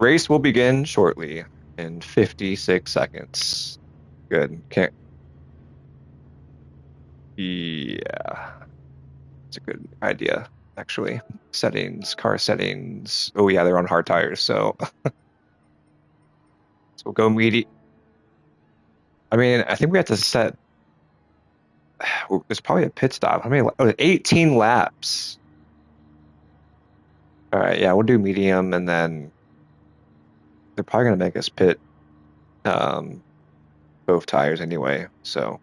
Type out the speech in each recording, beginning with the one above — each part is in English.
Race will begin shortly in 56 seconds. Good. Can't. Yeah, it's a good idea, actually. Settings, car settings. Oh yeah, they're on hard tires, so we'll go medium. I mean, I think we have to set. There's probably a pit stop. How many? Oh, 18 laps. All right, yeah, we'll do medium, and then they're probably gonna make us pit um, both tires anyway. So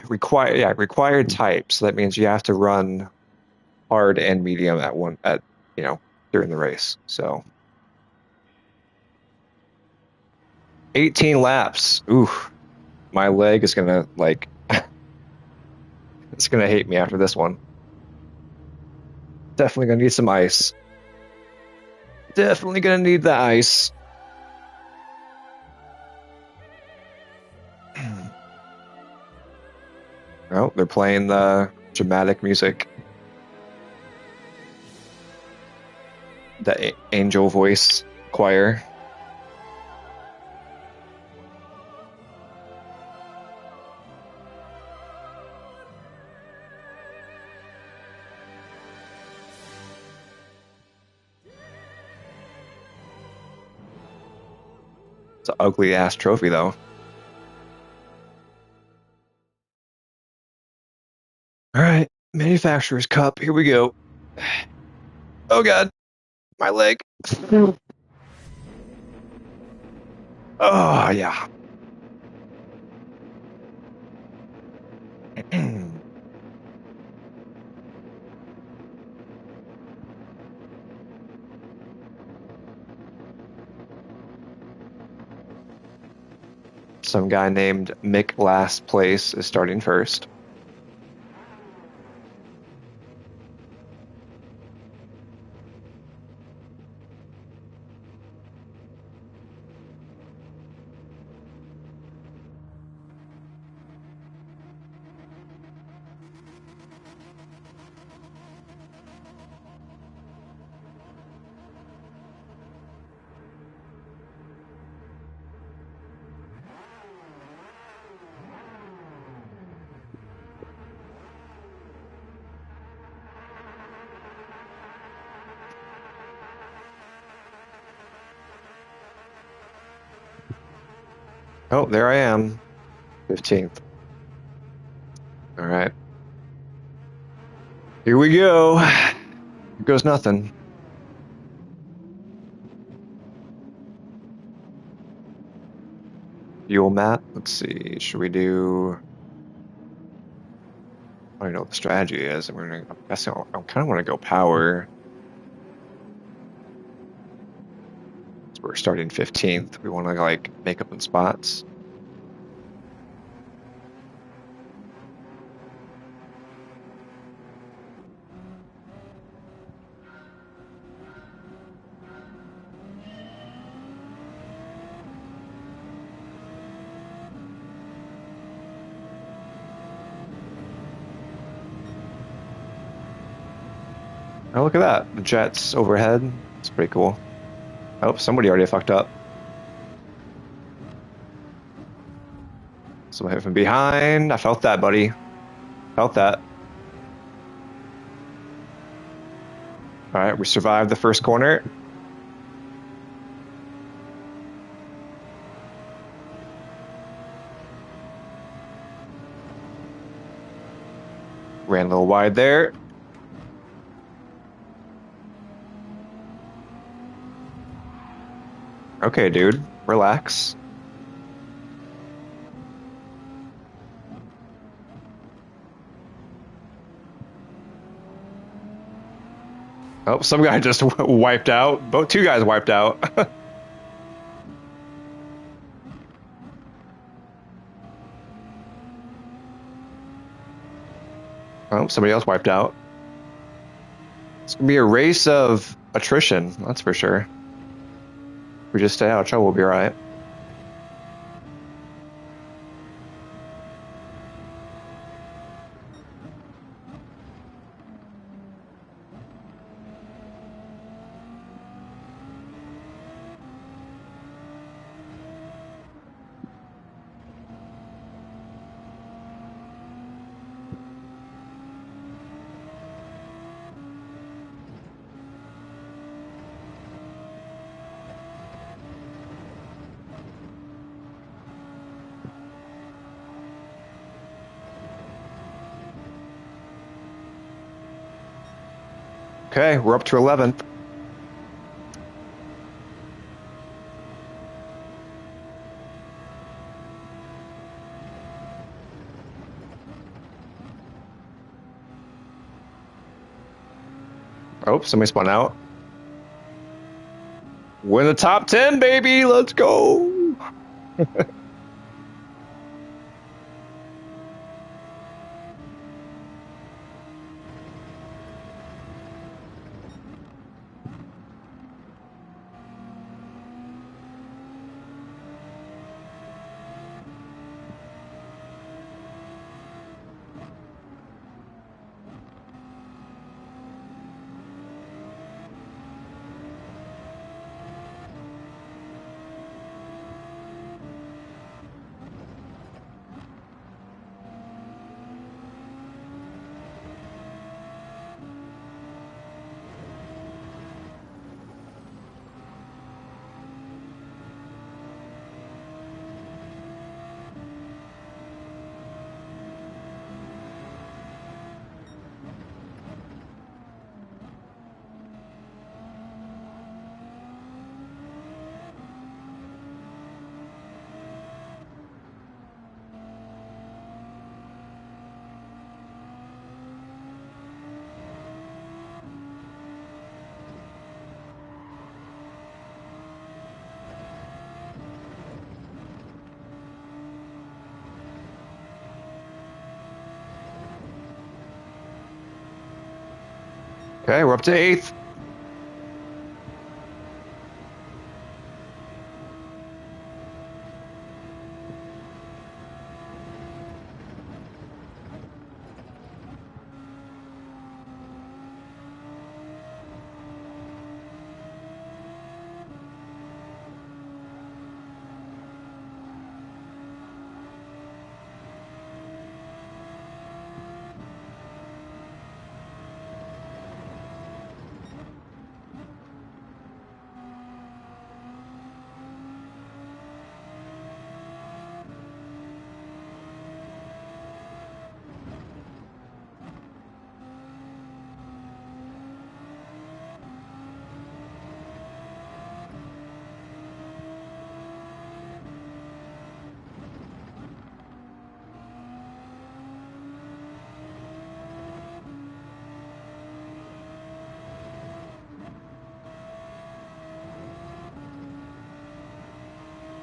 required type. So that means you have to run hard and medium at one at you know during the race. So 18 laps. Ooh, my leg is gonna like it's gonna hate me after this one. Definitely gonna need some ice. Definitely gonna need the ice. Oh, they're playing the dramatic music. The angel voice choir. It's an ugly ass trophy though. All right, manufacturer's cup. Here we go. Oh god, my leg. Oh yeah. Some guy named Mick Last Place is starting first. Oh, there I am. 15th. All right. Here we go. Here goes nothing. Fuel map. Let's see. Should we do? I don't know what the strategy is. I'm guessing I kind of want to go power. So we're starting 15th. We want to like make up in spots. Oh, look at that. The jets overhead. It's pretty cool. Oh, somebody already fucked up. Someone hit from behind. I felt that, buddy. Felt that. All right, we survived the first corner. Ran a little wide there. Okay, dude. Relax. Oh, some guy just wiped out. Both two guys wiped out. Oh, somebody else wiped out. It's gonna be a race of attrition, that's for sure. If we just stay out of trouble, we'll be all right. Okay, we're up to 11th. Oh, somebody spun out. We're in the top 10, baby. Let's go. Okay, we're up to 8th.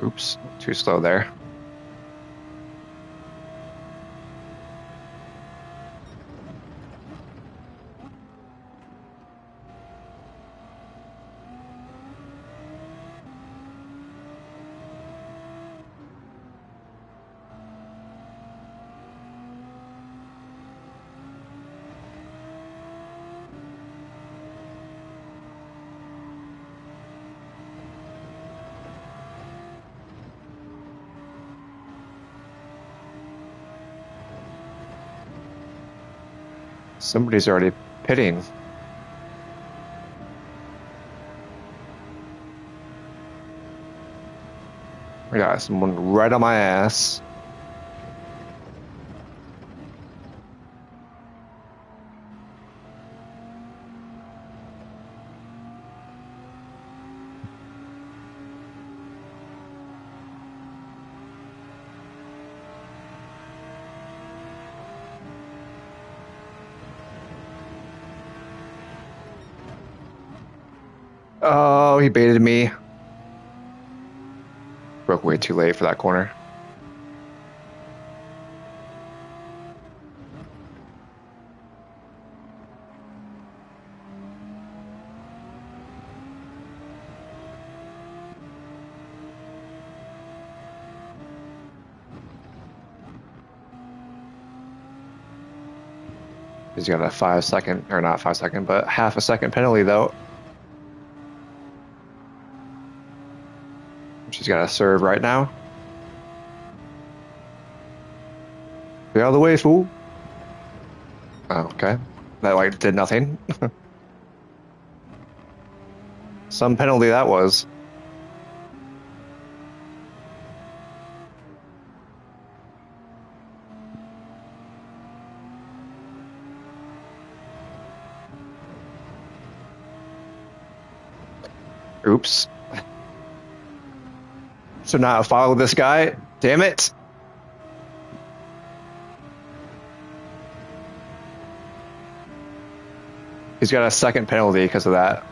Oops, too slow there. Somebody's already pitting. I got someone right on my ass. Oh, he baited me. Broke way too late for that corner. He's got a 5-second, or not 5-second, but half a second penalty though. She's got to serve right now. Get out of the way, fool. Oh, okay. That like did nothing. Some penalty that was. Oops. So now follow this guy. Damn it. He's got a second penalty because of that.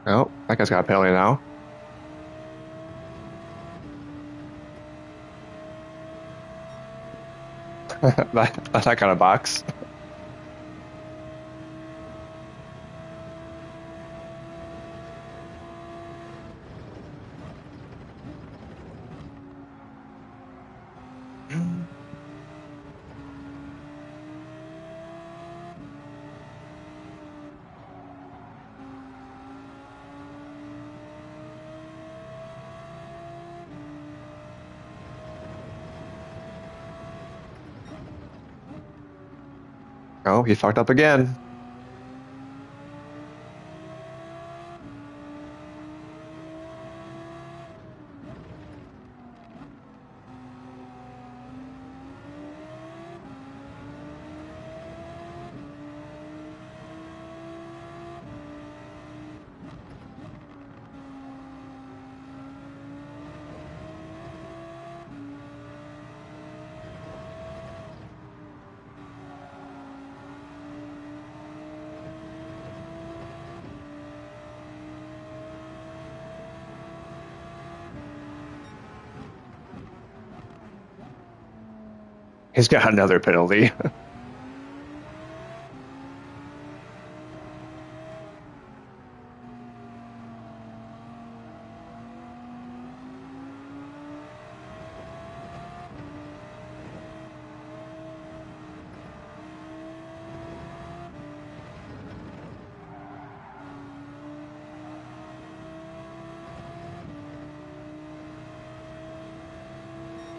Oh, that guy's got a penalty now. that got a box. Oh, he fucked up again. He's got another penalty.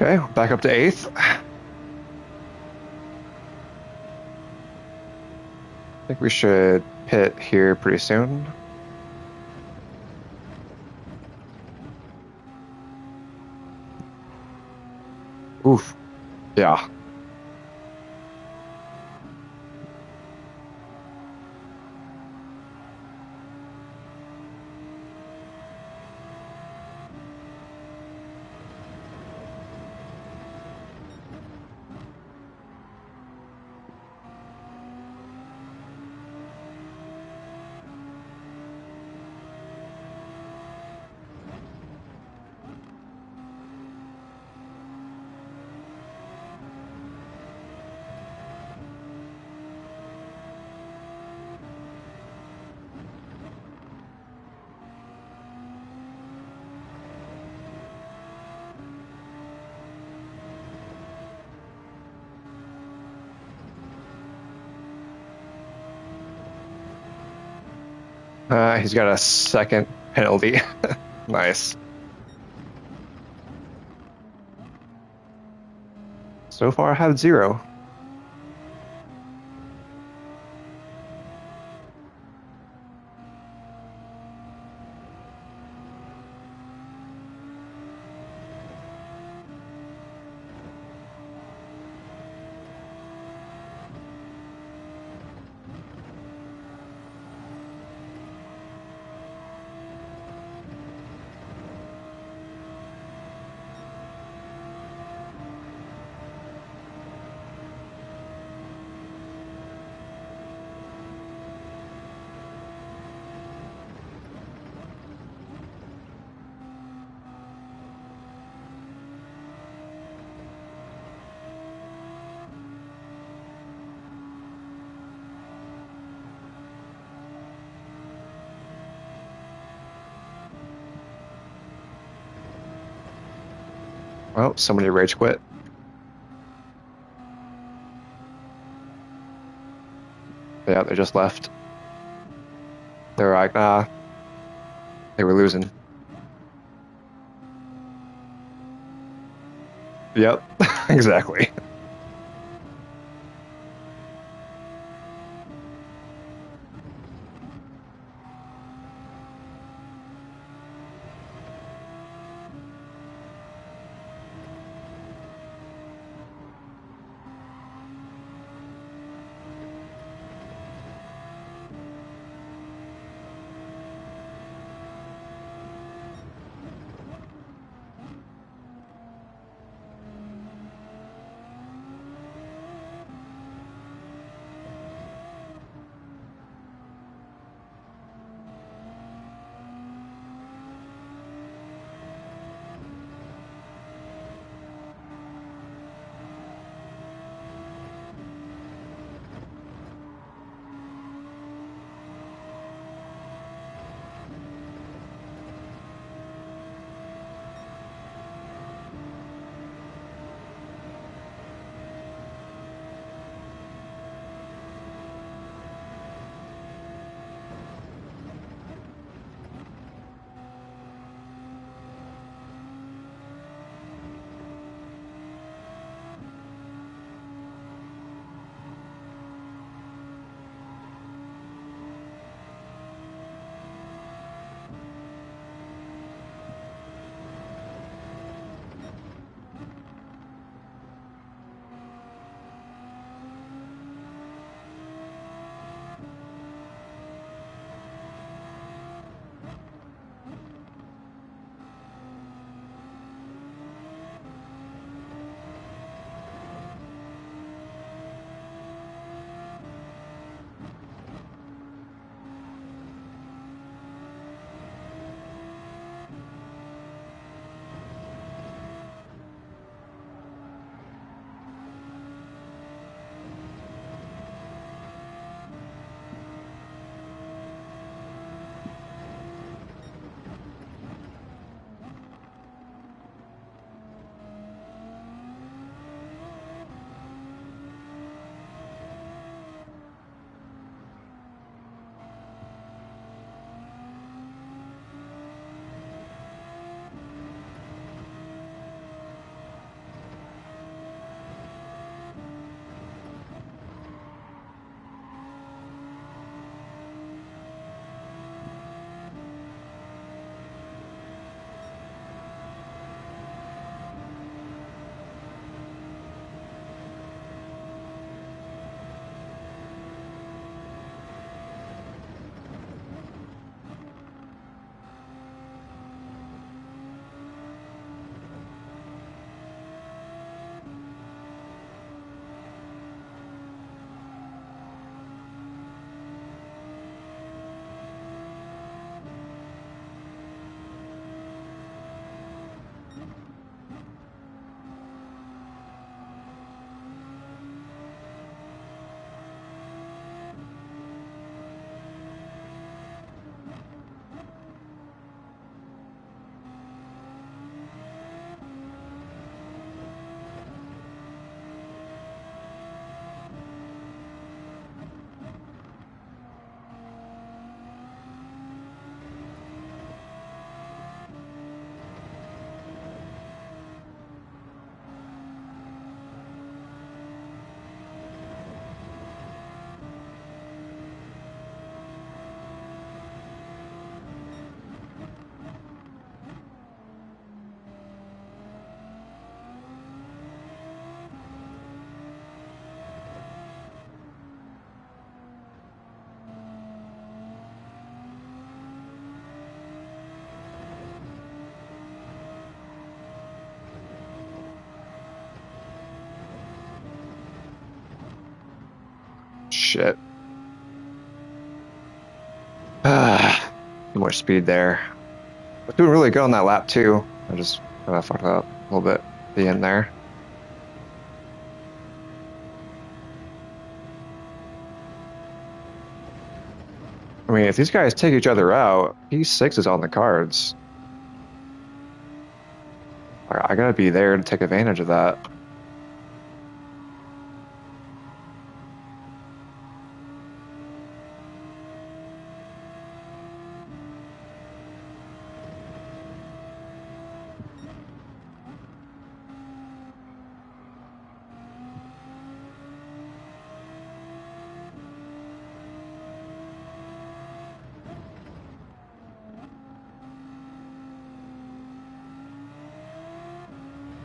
Okay, back up to 8th. I think we should pit here pretty soon. Oof. Yeah. He's got a second penalty. Nice. So far, I have 0. Oh, somebody rage quit. Yeah, they just left. They're like, they were losing. Yep, exactly. Shit. Too much speed there. I was doing really good on that lap too. I just kind of fucked up a little bit at the end there. I mean, if these guys take each other out, P6 is on the cards. I gotta be there to take advantage of that.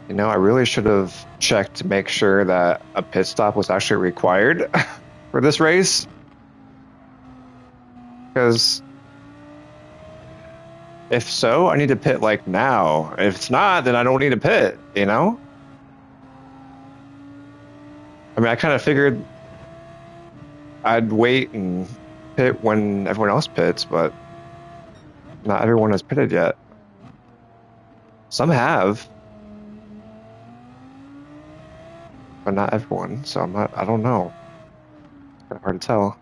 You know, I really should have checked to make sure that a pit stop was actually required for this race. Because if so, I need to pit like now. If it's not, then I don't need to pit, you know? I mean, I kind of figured I'd wait and pit when everyone else pits, but not everyone has pitted yet. Some have, but not everyone. So I don't know. It's kind of hard to tell.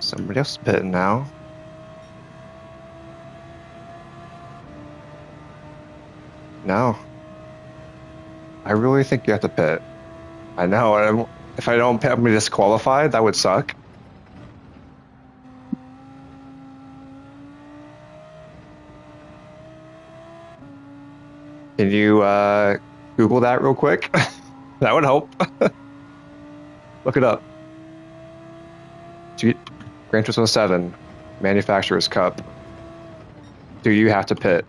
Somebody else is pitting now. No. I really think you have to pit. I know. If I don't pit, I'm disqualified. That would suck. Can you Google that real quick? That would help. Look it up. Gran Turismo 7, Manufacturer's Cup. Do you have to pit?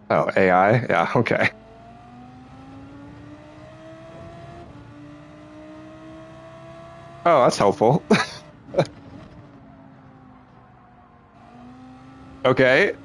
Oh, AI? Yeah, okay. Oh, that's helpful. Okay.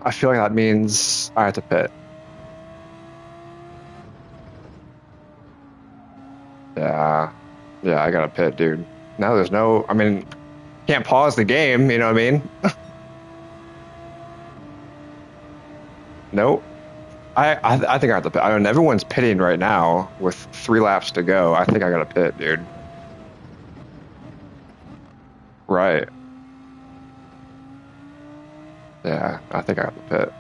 I feel like that means I have to pit. Yeah. Yeah, I gotta pit, dude. Now there's no, I mean, can't pause the game, you know what I mean? Nope. I think I have to pit. I mean, everyone's pitting right now with 3 laps to go. I think I gotta pit, dude. Right. Yeah, I think I have to pit.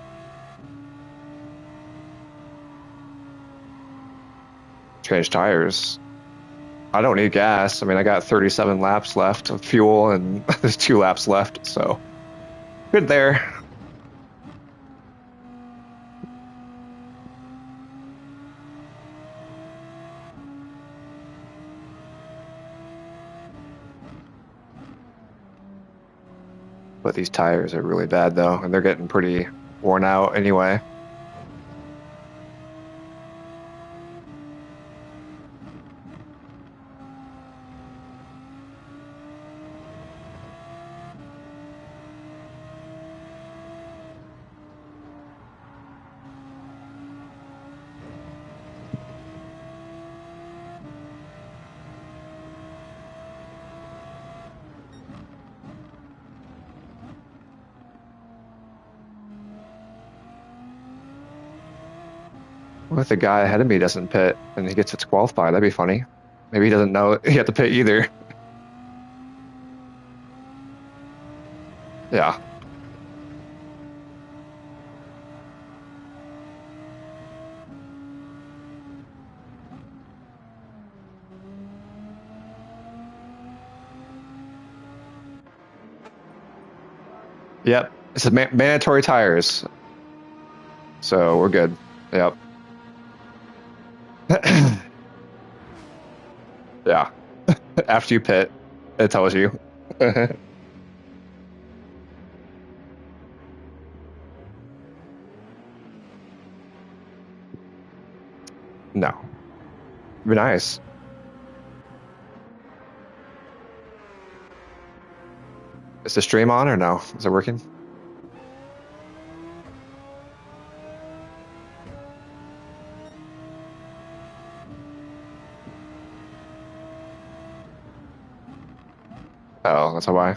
Change tires. I don't need gas. I mean, I got 37 laps left of fuel and there's 2 laps left, so good there. But these tires are really bad though, and they're getting pretty worn out anyway. What if the guy ahead of me doesn't pit and he gets disqualified? That'd be funny. Maybe he doesn't know he had to pit either. Yeah. Yep. It's a mandatory tires, so we're good. Yep. Yeah. After you pit, it tells you. No. Be nice. Is the stream on or no? Is it working? Oh, that's why.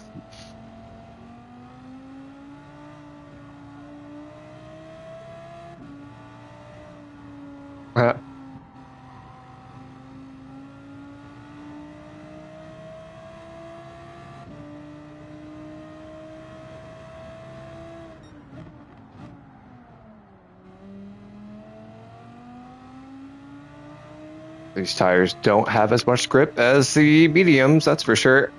These tires don't have as much grip as the mediums, that's for sure.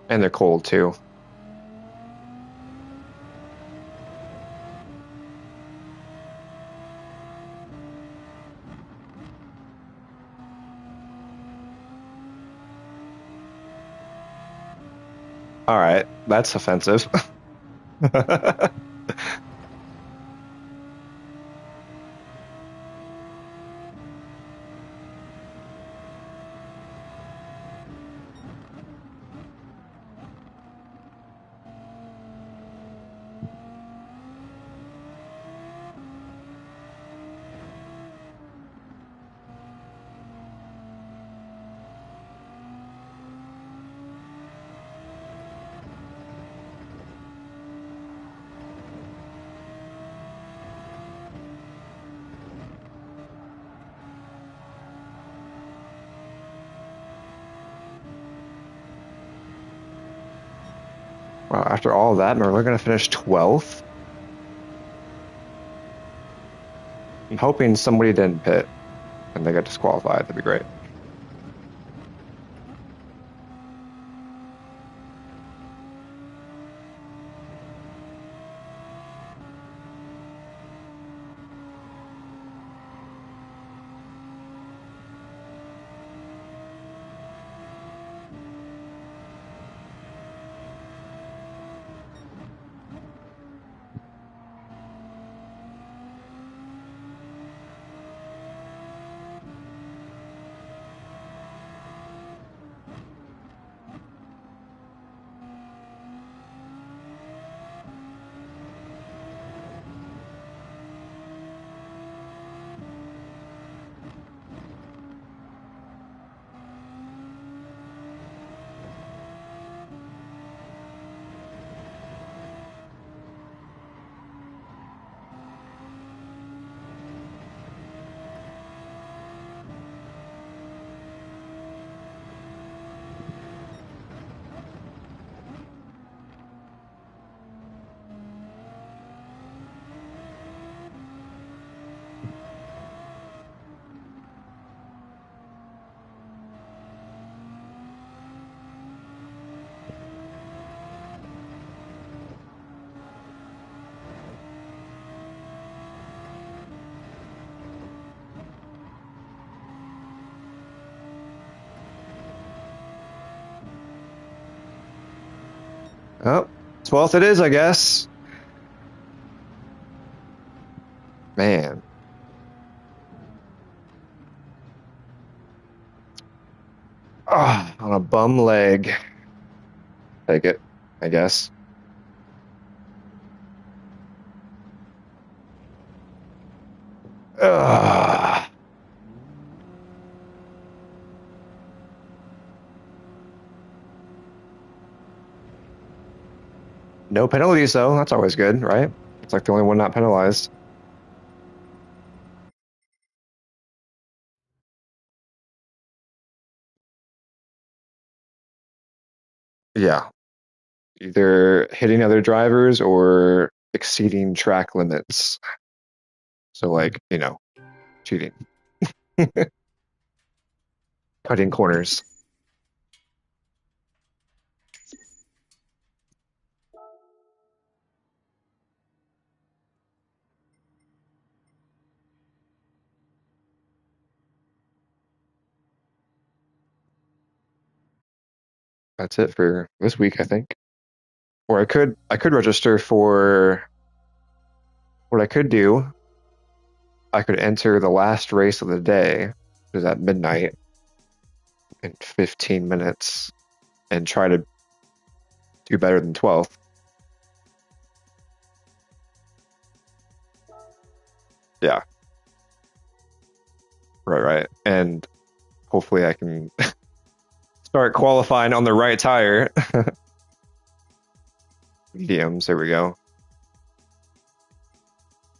And they're cold too. All right, that's offensive. Wow, after all of that, we're going to finish 12th. I'm hoping somebody didn't pit and they got disqualified. That'd be great. Oh, 12th it is, I guess. Man. Oh, on a bum leg. Take it, I guess. Ugh. No penalties, though. That's always good, right? It's like the only one not penalized. Yeah. Either hitting other drivers or exceeding track limits. So, like, cheating, cutting corners. That's it for this week, I think. Or I could register for what I could do. I could enter the last race of the day, which is at midnight in 15 minutes, and try to do better than 12th. Yeah, right. And hopefully I can start qualifying on the right tire. Mediums, there we go.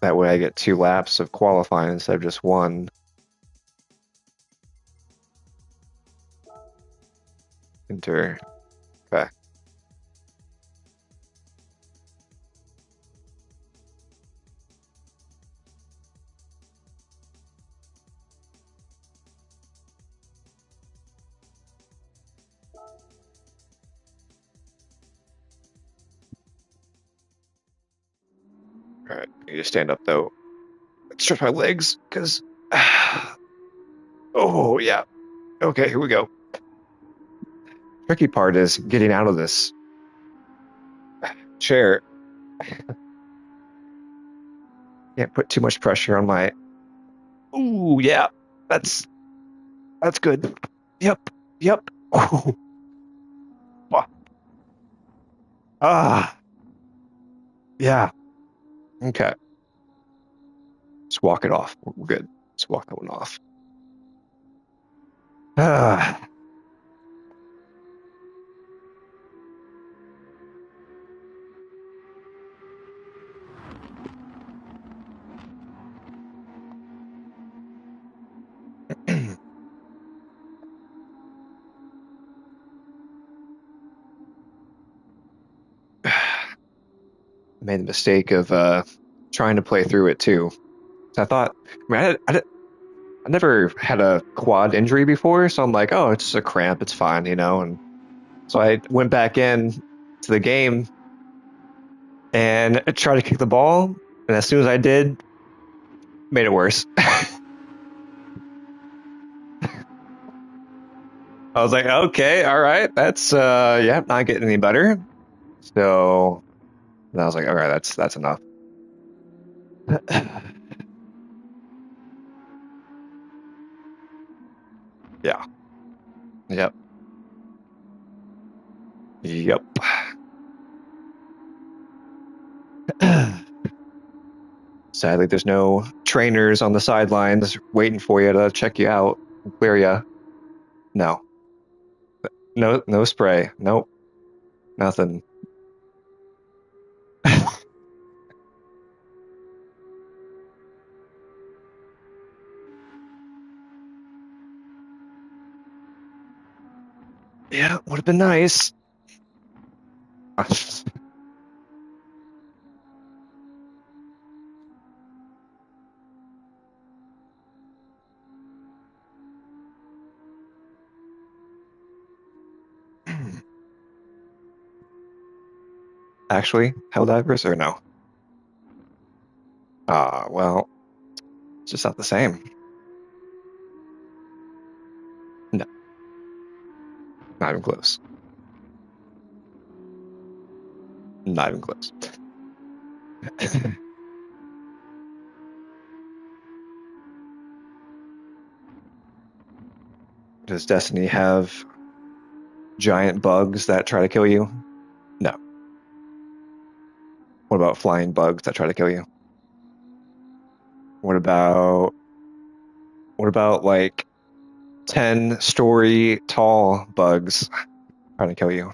That way I get 2 laps of qualifying instead of just one. Enter. Okay. All right. I need to stand up though. Stretch my legs because. Oh, yeah. Okay, here we go. Tricky part is getting out of this. chair. Can't put too much pressure on my. Ooh, yeah, that's that's good. Yep, yep. Ooh, ah, yeah. Okay, just walk it off. We're good. Just walk that one off. Ah, made the mistake of trying to play through it too. So I thought, I never had a quad injury before, so I'm like, oh, it's just a cramp, it's fine, you know. And so I went back in to the game and tried to kick the ball, and as soon as I did, made it worse. I was like, okay, all right, that's yeah, not getting any better. So and I was like, all right, that's enough. Yeah. Yep. Yep. Sadly, there's no trainers on the sidelines waiting for you to check you out and clear you. No. No, no spray. Nope. Nothing. Yeah, would have been nice. Actually, Helldivers or no? Well, it's just not the same. No, not even close. Not even close. Does Destiny have giant bugs that try to kill you? No. What about flying bugs that try to kill you? What about what about like 10-story tall bugs trying to kill you?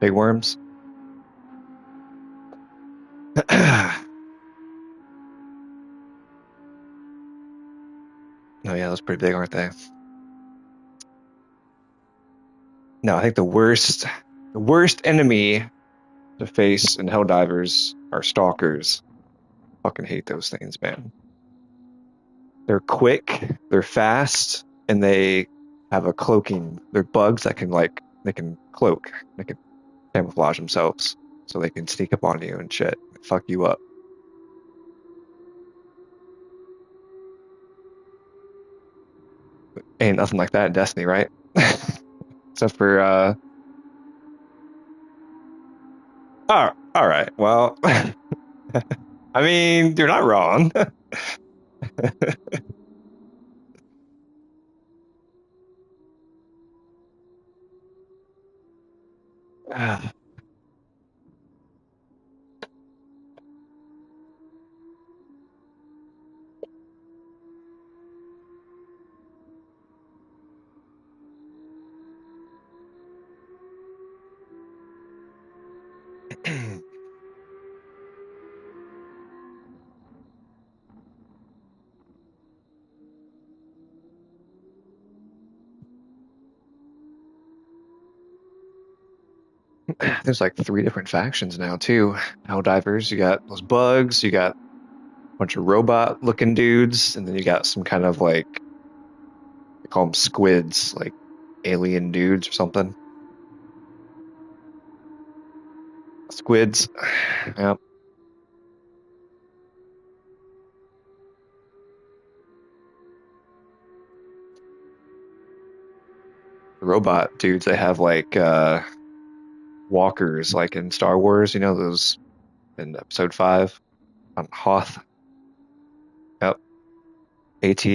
Big worms? Oh yeah, those are pretty big, aren't they? No, I think the worst enemy to face in Helldivers are stalkers. Fucking hate those things, man. They're quick, they're fast, and they have a cloaking. They're bugs that can like they can cloak, they can camouflage themselves, so they can sneak up on you and shit, fuck you up. Ain't nothing like that in Destiny, right? Except for oh, all right. Well, I mean, you're not wrong. There's like three different factions now too. Helldivers, you got those bugs, you got a bunch of robot looking dudes, and then you got some kind of like They call them squids, like alien dudes or something. Squids. Yeah. Robot dudes, they have like walkers like in Star Wars, you know, those in episode 5 on Hoth. Yep. AT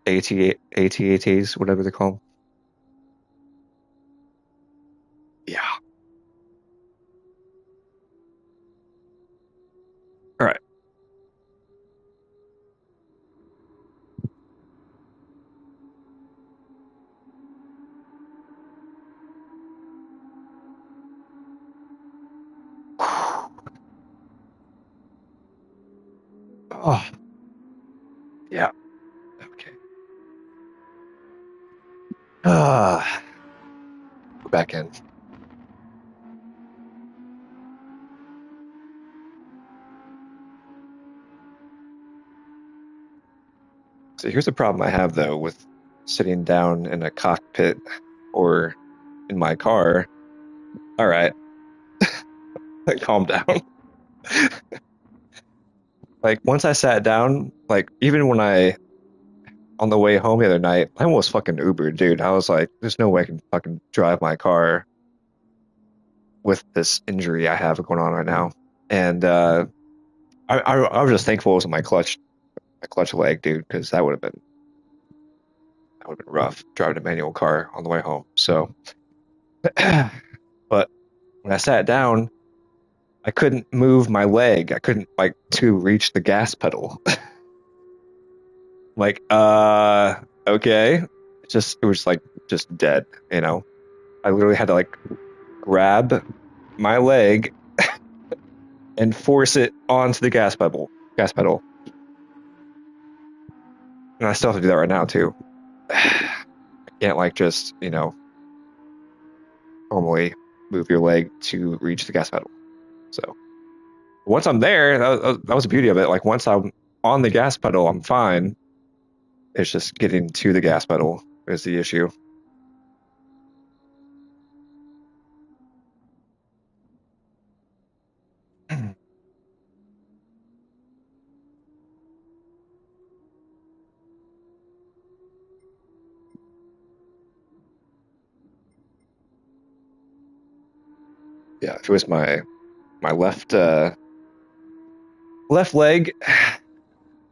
AT-ATs, whatever they call them. Yeah. All right. Oh, yeah. Okay. Ah, we're back in. So here's a problem I have though with sitting down in a cockpit or in my car. All right, calm down. Like once I sat down, like even when I on the way home the other night, I almost fucking Ubered, dude. I was like, there's no way I can fucking drive my car with this injury I have going on right now. And I was just thankful it was my clutch leg, dude, because that would have been rough driving a manual car on the way home. So, but when I sat down, I couldn't move my leg. I couldn't like to reach the gas pedal. Like, okay. It was like just dead, you know. I literally had to like grab my leg and force it onto the gas pedal. And I still have to do that right now too. I can't like just, you know, normally move your leg to reach the gas pedal. So once I'm there, that was the beauty of it. Like once I'm on the gas pedal, I'm fine. It's just getting to the gas pedal is the issue. Yeah, if it was my left leg,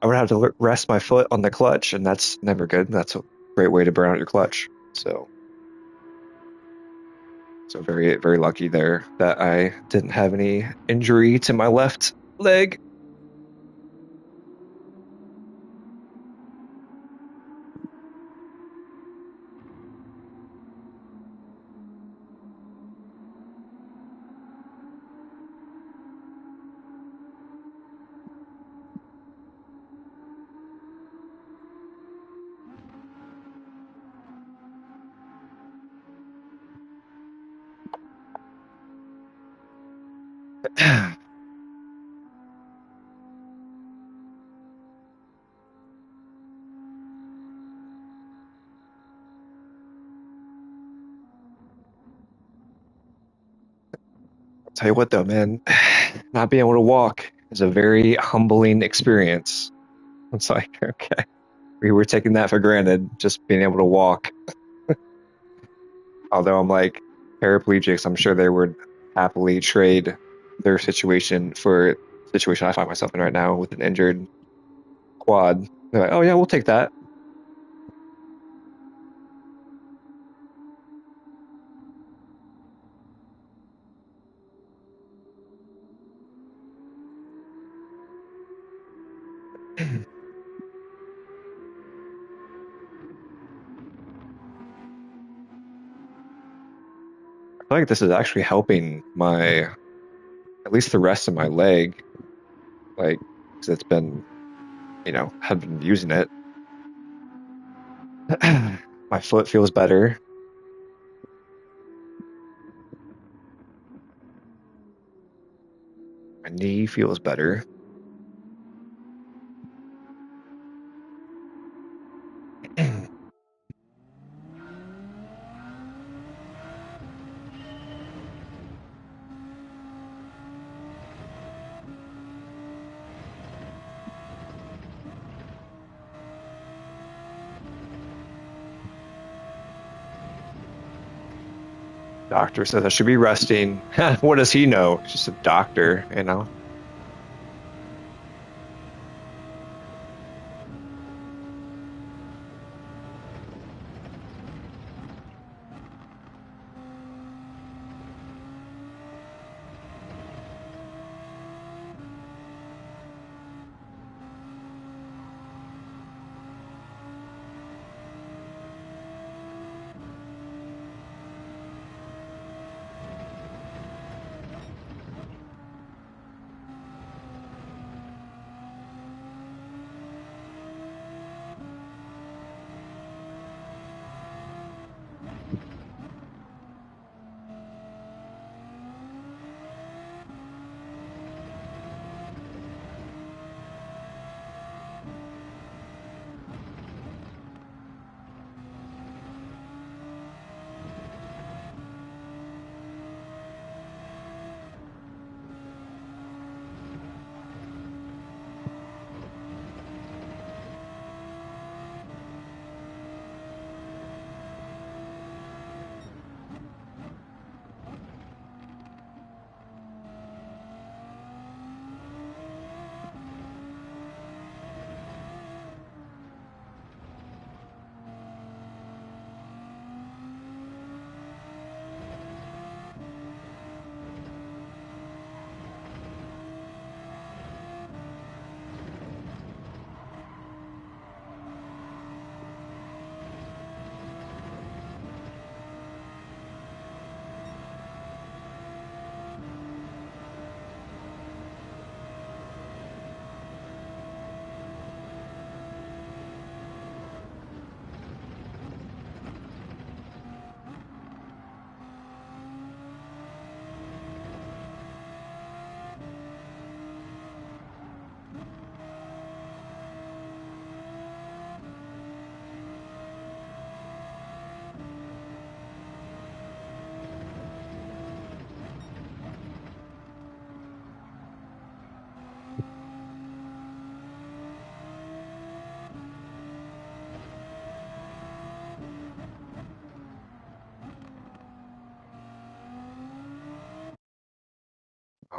I would have to rest my foot on the clutch, and that's never good. That's a great way to burn out your clutch. So very lucky there that I didn't have any injury to my left leg. I'll tell you what though, man, not being able to walk is a very humbling experience. It's like, okay, we were taking that for granted, just being able to walk. Although I'm like paraplegics, I'm sure they would happily trade their situation for the situation I find myself in right now with an injured quad. They're like, oh yeah, we'll take that. I feel like this is actually helping my at least the rest of my leg, like because it's been, you know, have been using it. My foot feels better. My knee feels better. Doctor says I should be resting. What does he know? He's just a doctor, you know?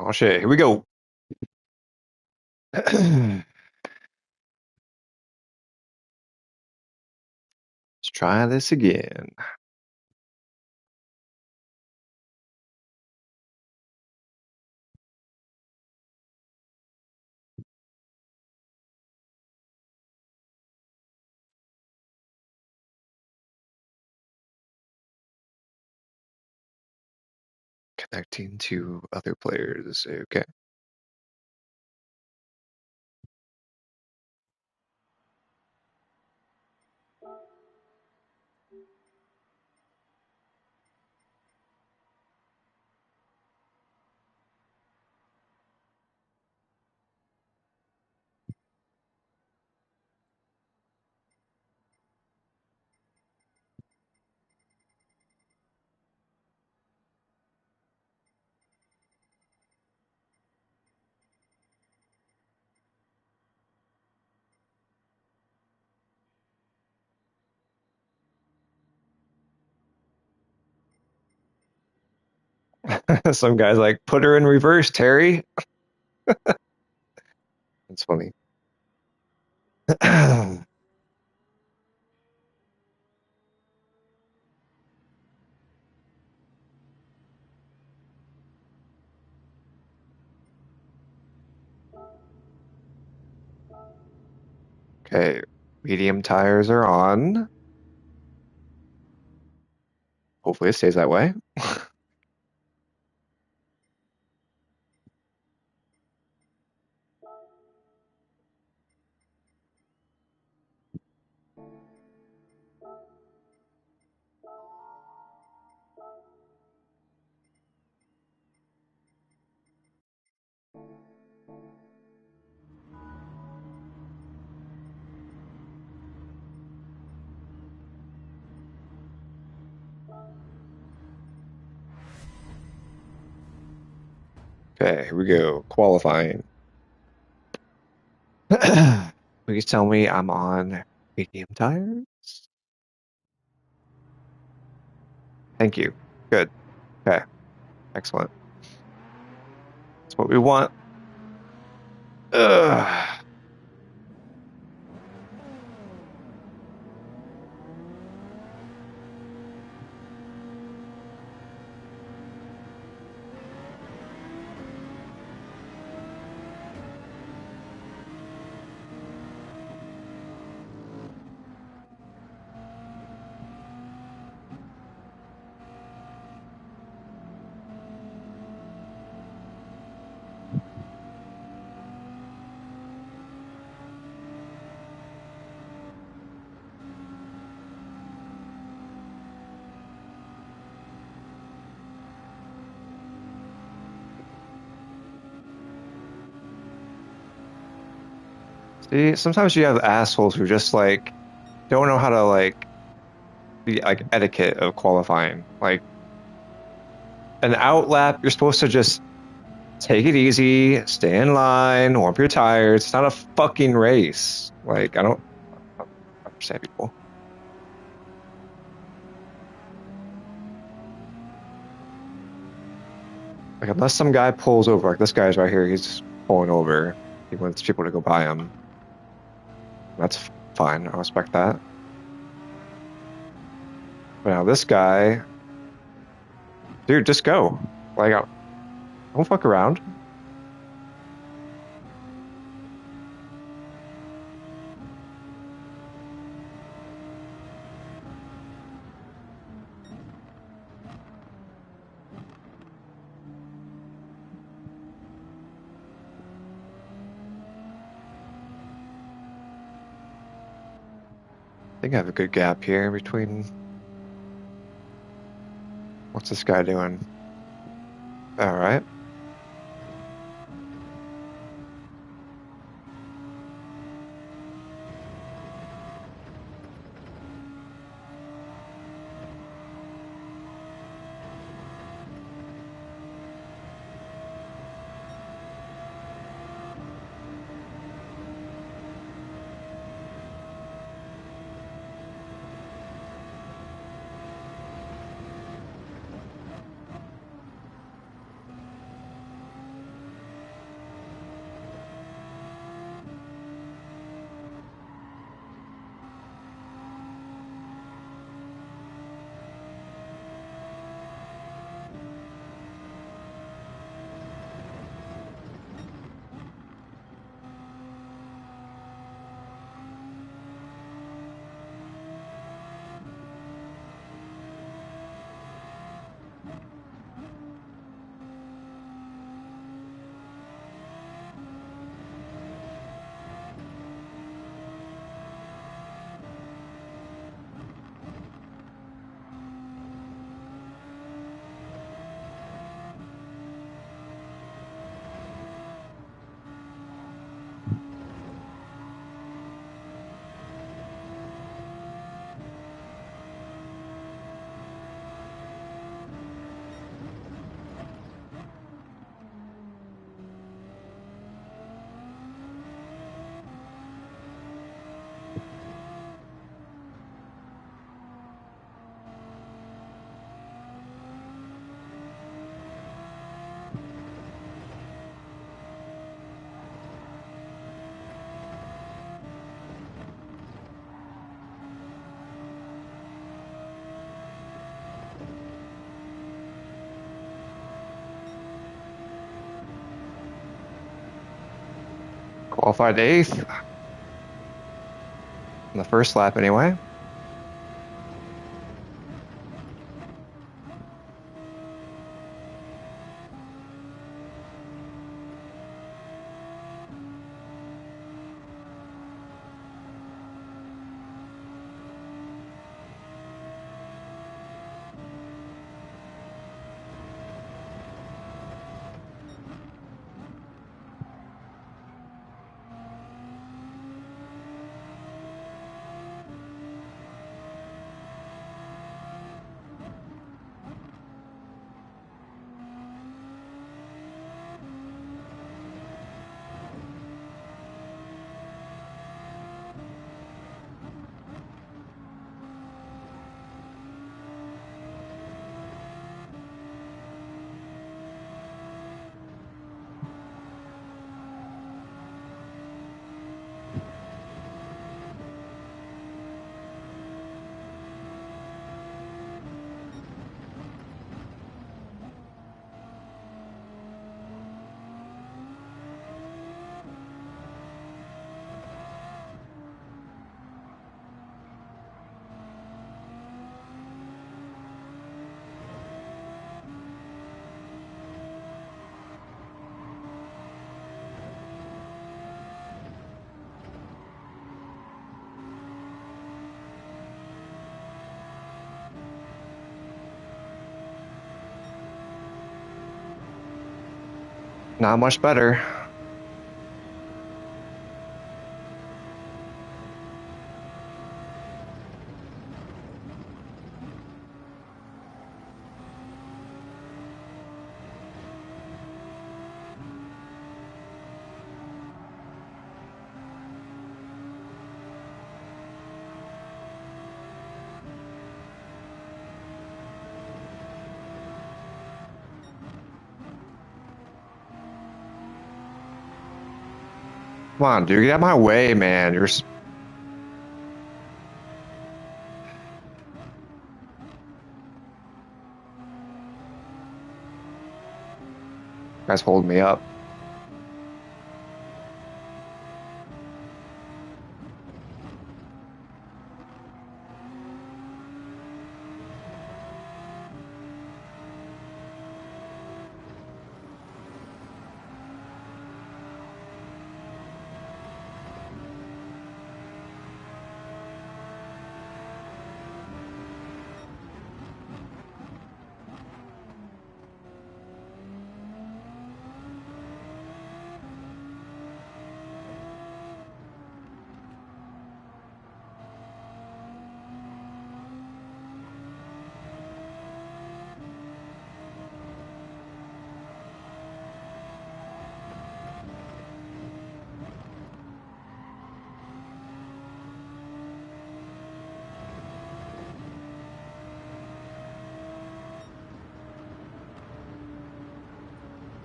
Oh shit, here we go. Let's try this again. Connecting to other players. Okay. Some guy's like, put her in reverse, Terry. That's funny. Okay, medium tires are on. Hopefully it stays that way. Okay, here we go. Qualifying. Please tell me I'm on medium tires. Thank you. Good. Okay, excellent. That's what we want. Ugh. See, sometimes you have assholes who just like don't know how to like the like etiquette of qualifying. Like an outlap, you're supposed to just take it easy, stay in line, warm up your tires. It's not a fucking race. Like I don't understand people. Like unless some guy pulls over, like this guy's right here, he's pulling over. He wants people to go by him. That's fine. I respect that. But now this guy, dude, just go. Like, don't fuck around. I think I have a good gap here between. What's this guy doing? All right. Qualified eighth in the first lap, anyway. Not much better. Come on, dude, get out of my way, man. Guys holding me up.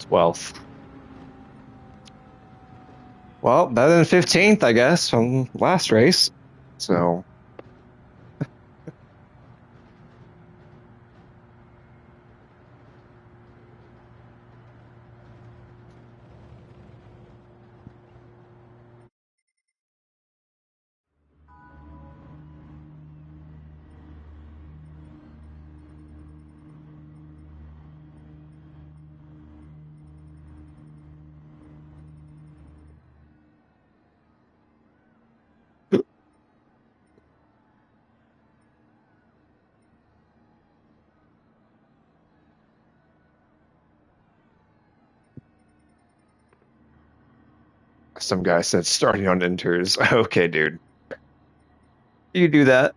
Twelfth. Well, better than 15th, I guess, from last race. So, some guy said starting on inters. Okay, dude. You do that.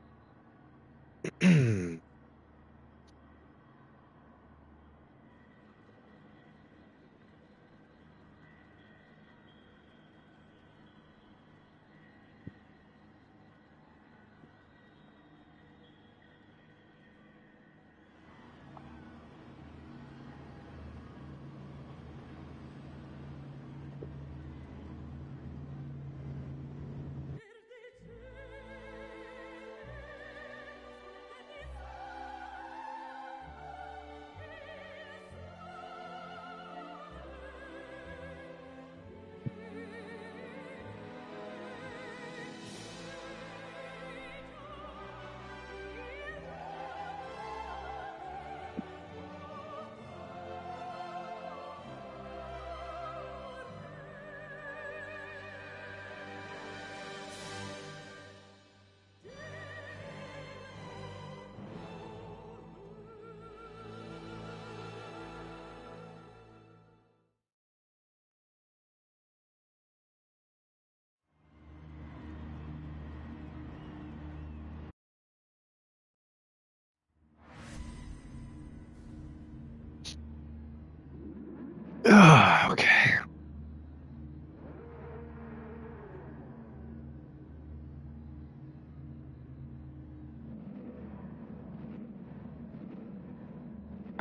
Okay.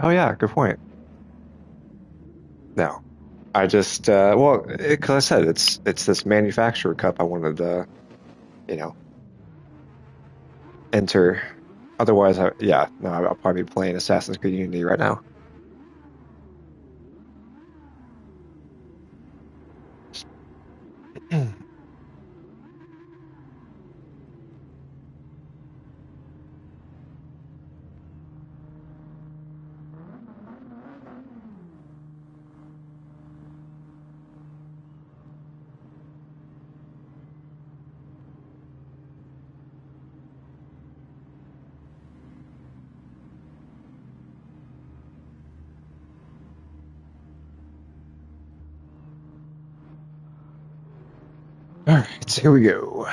Oh yeah, good point. No, I just well, because I said it's this manufacturer cup I wanted to, you know, enter. Otherwise, yeah, no, I'll probably be playing Assassin's Creed Unity right now. right, here we go.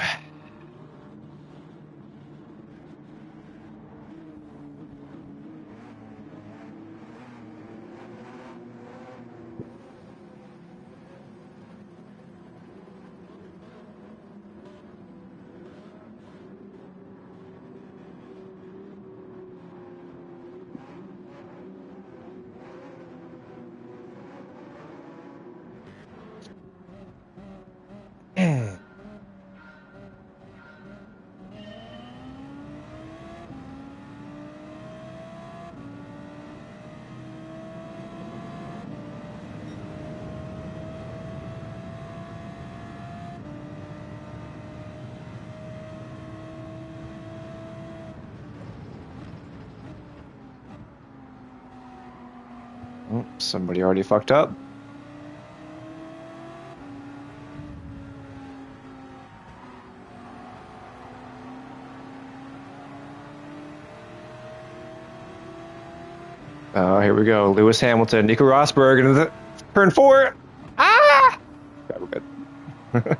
Somebody already fucked up. Oh, here we go. Lewis Hamilton, Nico Rosberg, into the turn 4. Ah! Okay, we're good.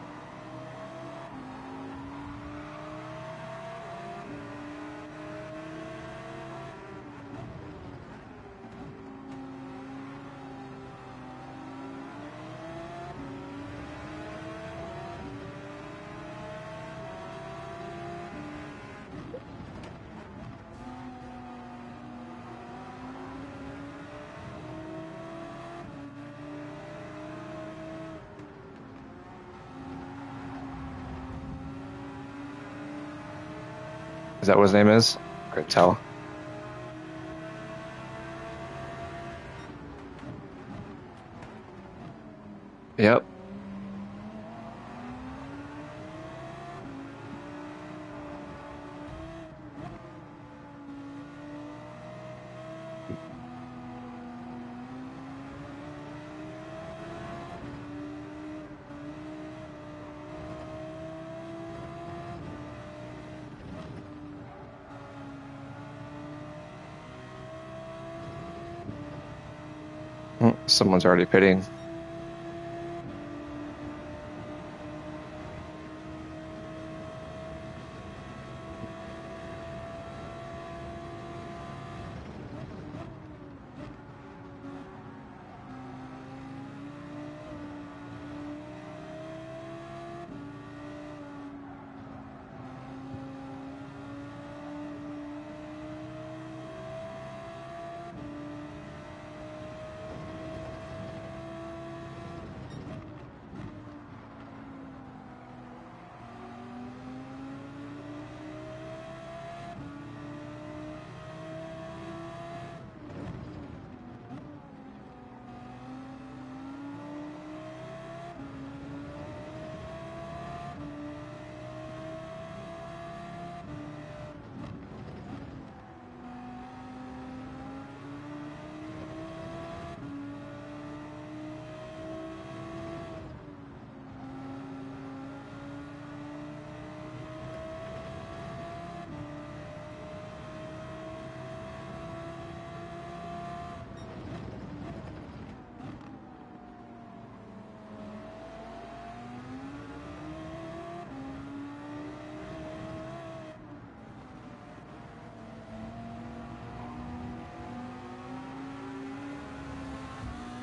Is that what his name is? Couldn't tell. Yep. Someone's already pitting.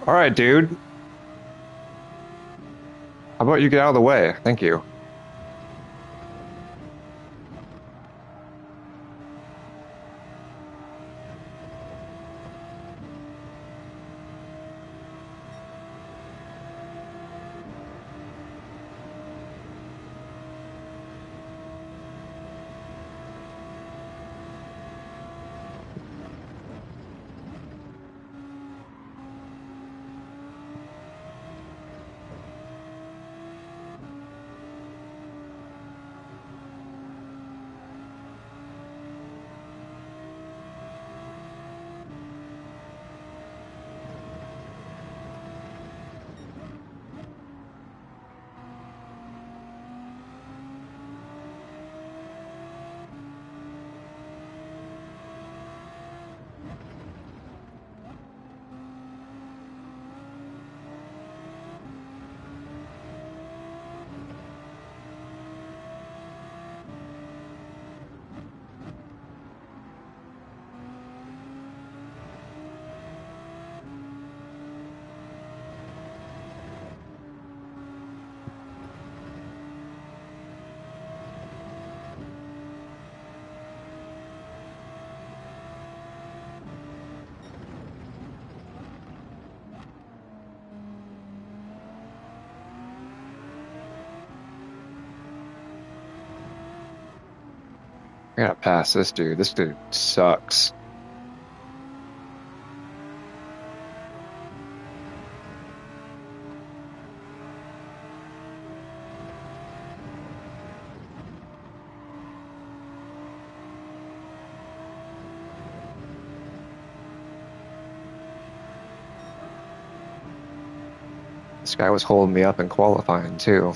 All right, dude. How about you get out of the way? Thank you. gotta pass this dude. This dude sucks. This guy was holding me up in qualifying too.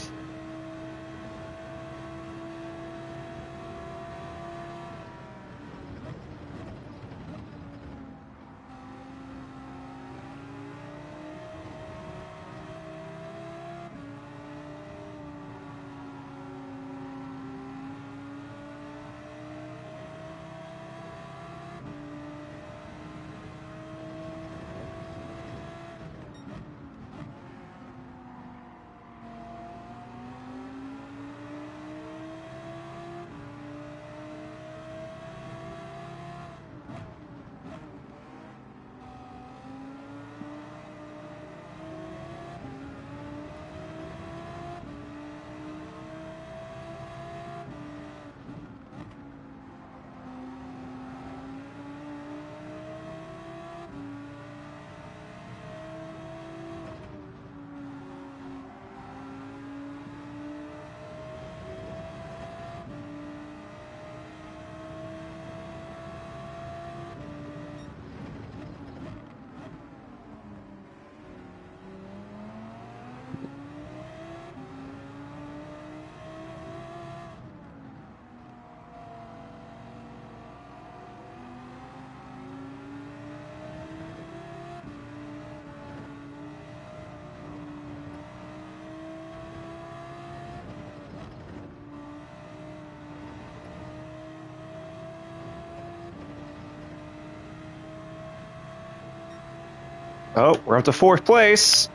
Oh, we're up to fourth place.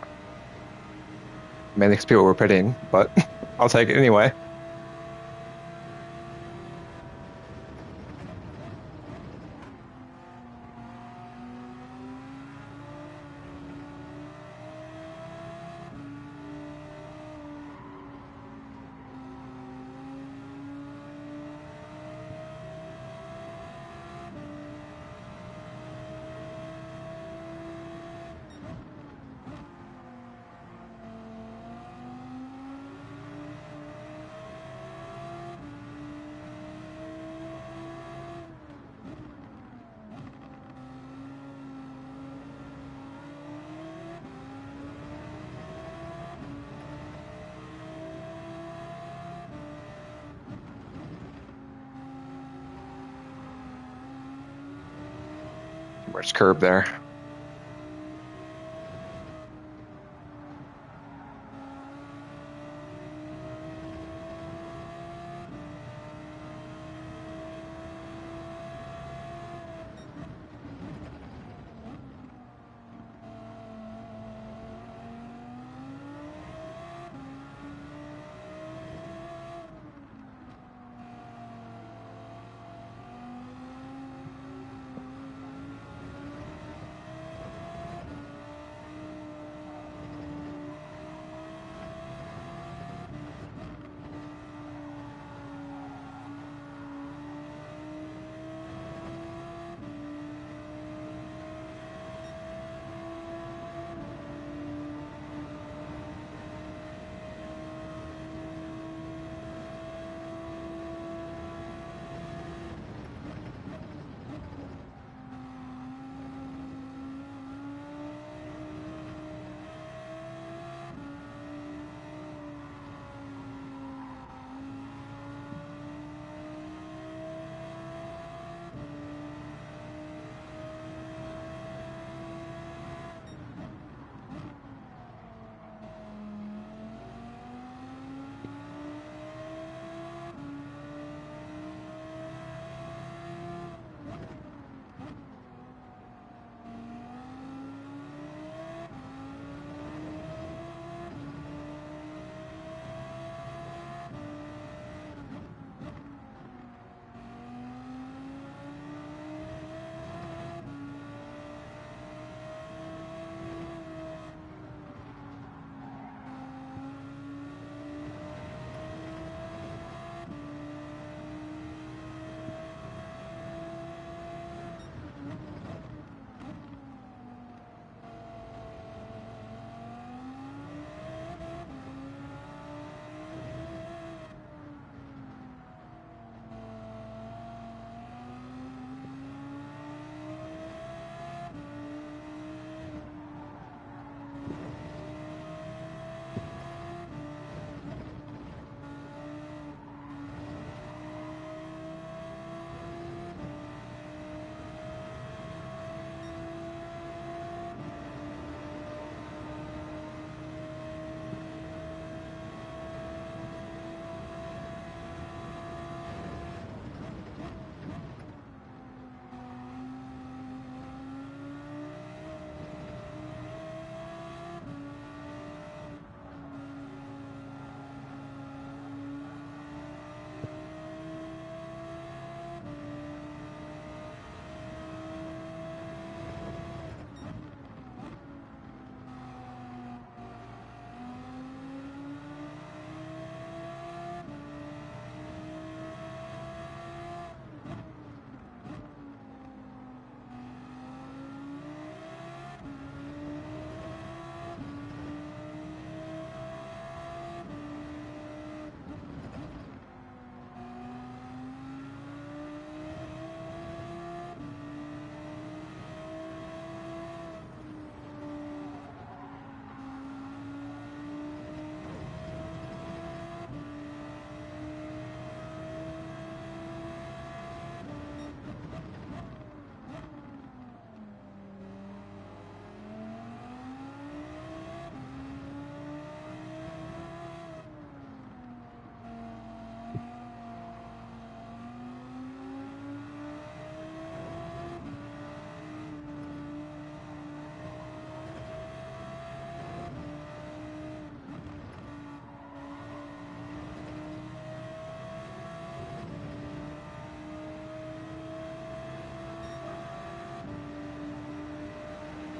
Mainly because people were pitting, but I'll take it anyway. Much curb there.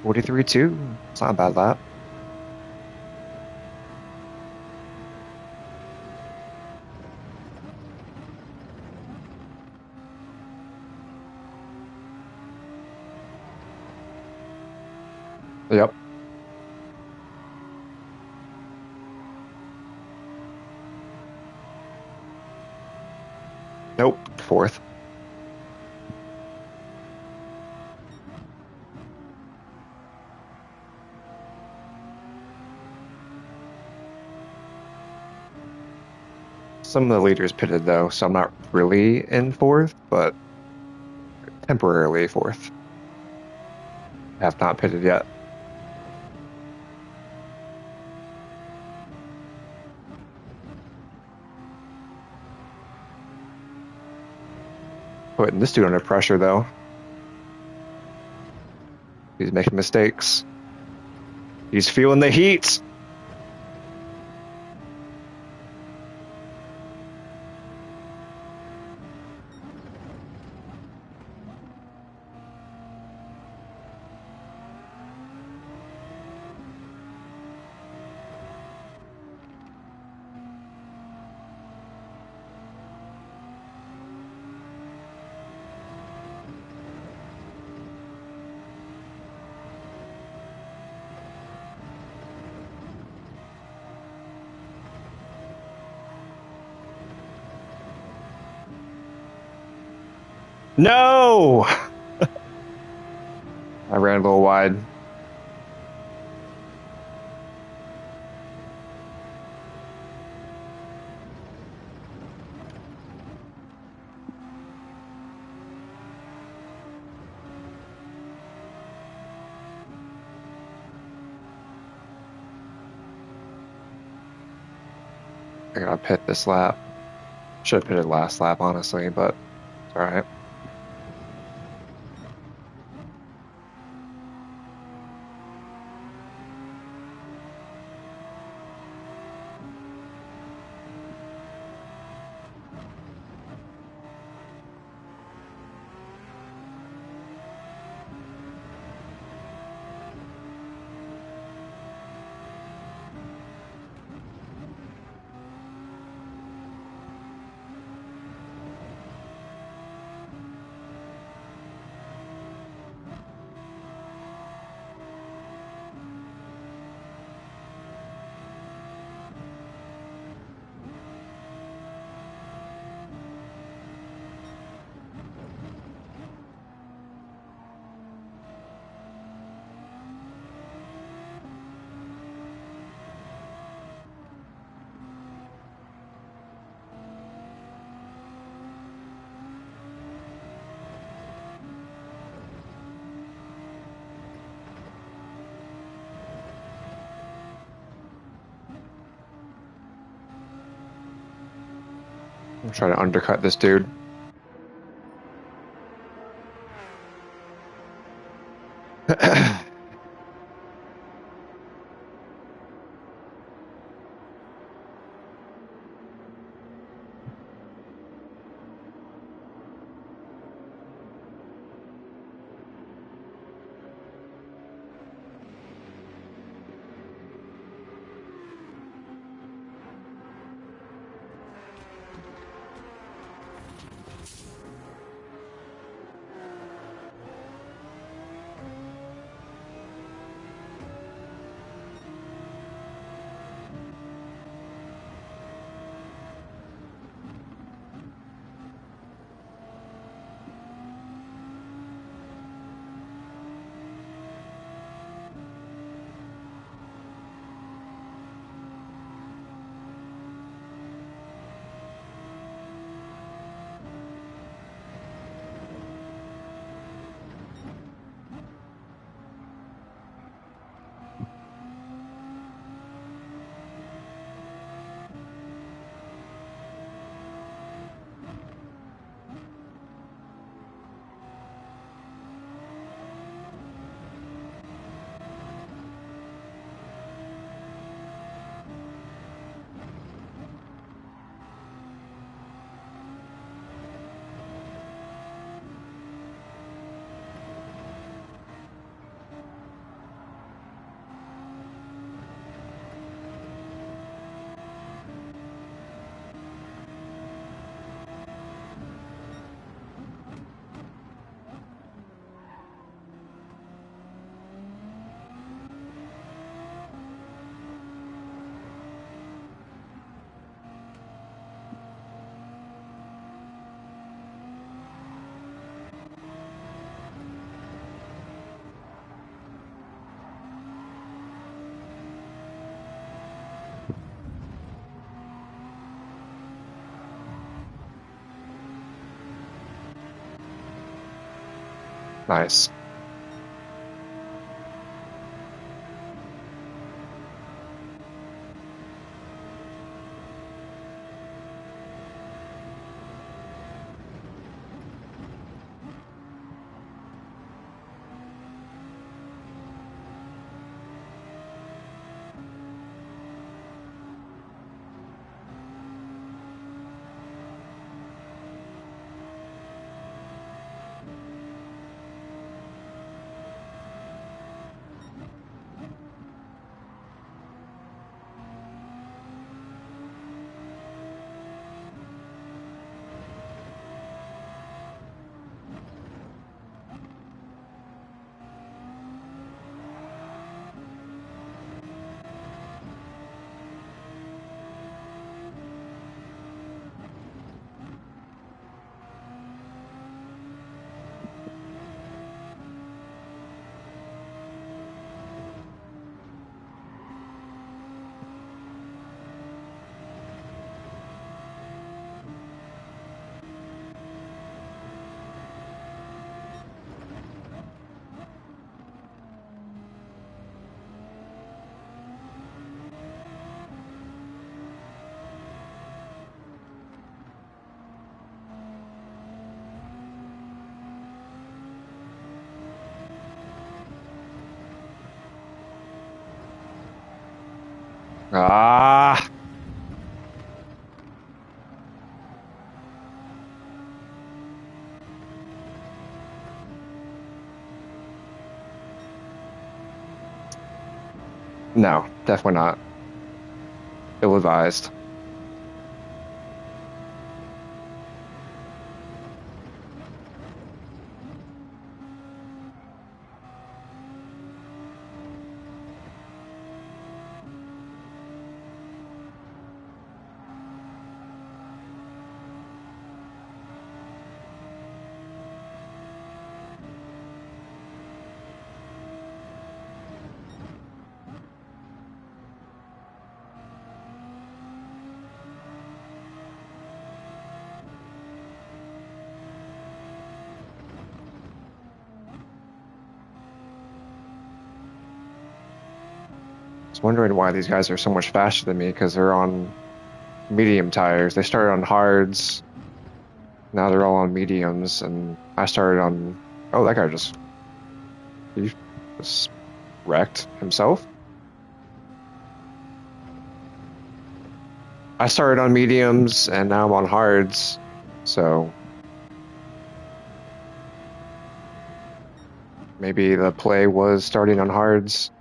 43.2. It's not a bad lap. Yep. Nope. Fourth. Some of the leaders pitted though, so I'm not really in fourth, but temporarily fourth. Have not pitted yet. Putting this dude under pressure though. He's making mistakes. He's feeling the heat. No! I ran a little wide. I gotta pit this lap. Should have pitted last lap, honestly, but it's all right. I'm trying to undercut this dude. Nice. Ah, no, definitely not. Ill advised. I was wondering why these guys are so much faster than me because they're on medium tires. They started on hards. Now they're all on mediums, and I started on. Oh, that guy he just wrecked himself. I started on mediums, and now I'm on hards. So maybe the play was starting on hards.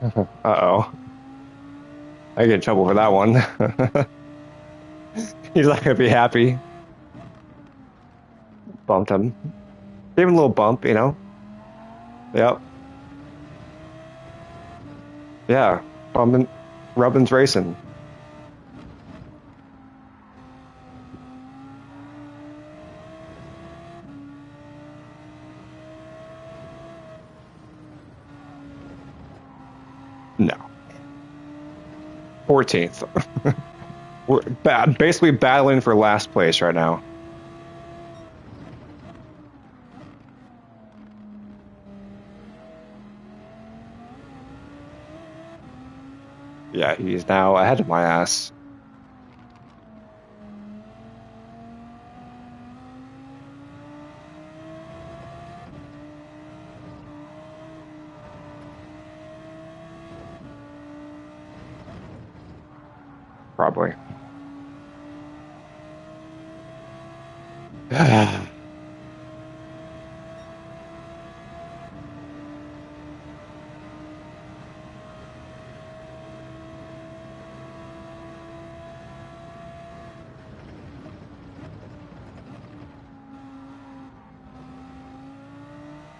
Uh-oh. I get in trouble for that one. He's not gonna be happy. Bumped him. Gave him a little bump, you know? Yep. Yeah. Bumping, rubbing's racing. No. 14th. We're basically battling for last place right now. Yeah, he's now ahead of my ass. Probably.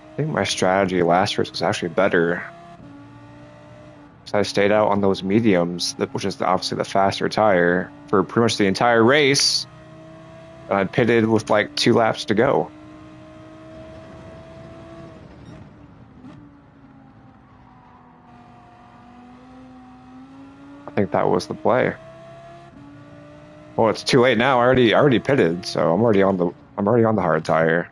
I think my strategy last race was actually better. So I stayed out on those mediums, which is obviously the faster tire, for pretty much the entire race. And I pitted with like 2 laps to go. I think that was the play. Well, it's too late now. I already pitted, so I'm already on the hard tire.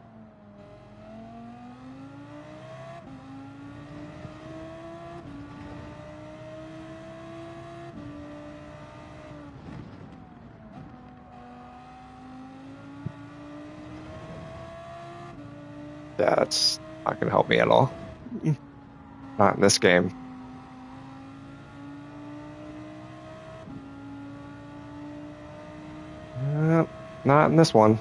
Yeah, that's not gonna help me at all. Not in this game. Not in this one.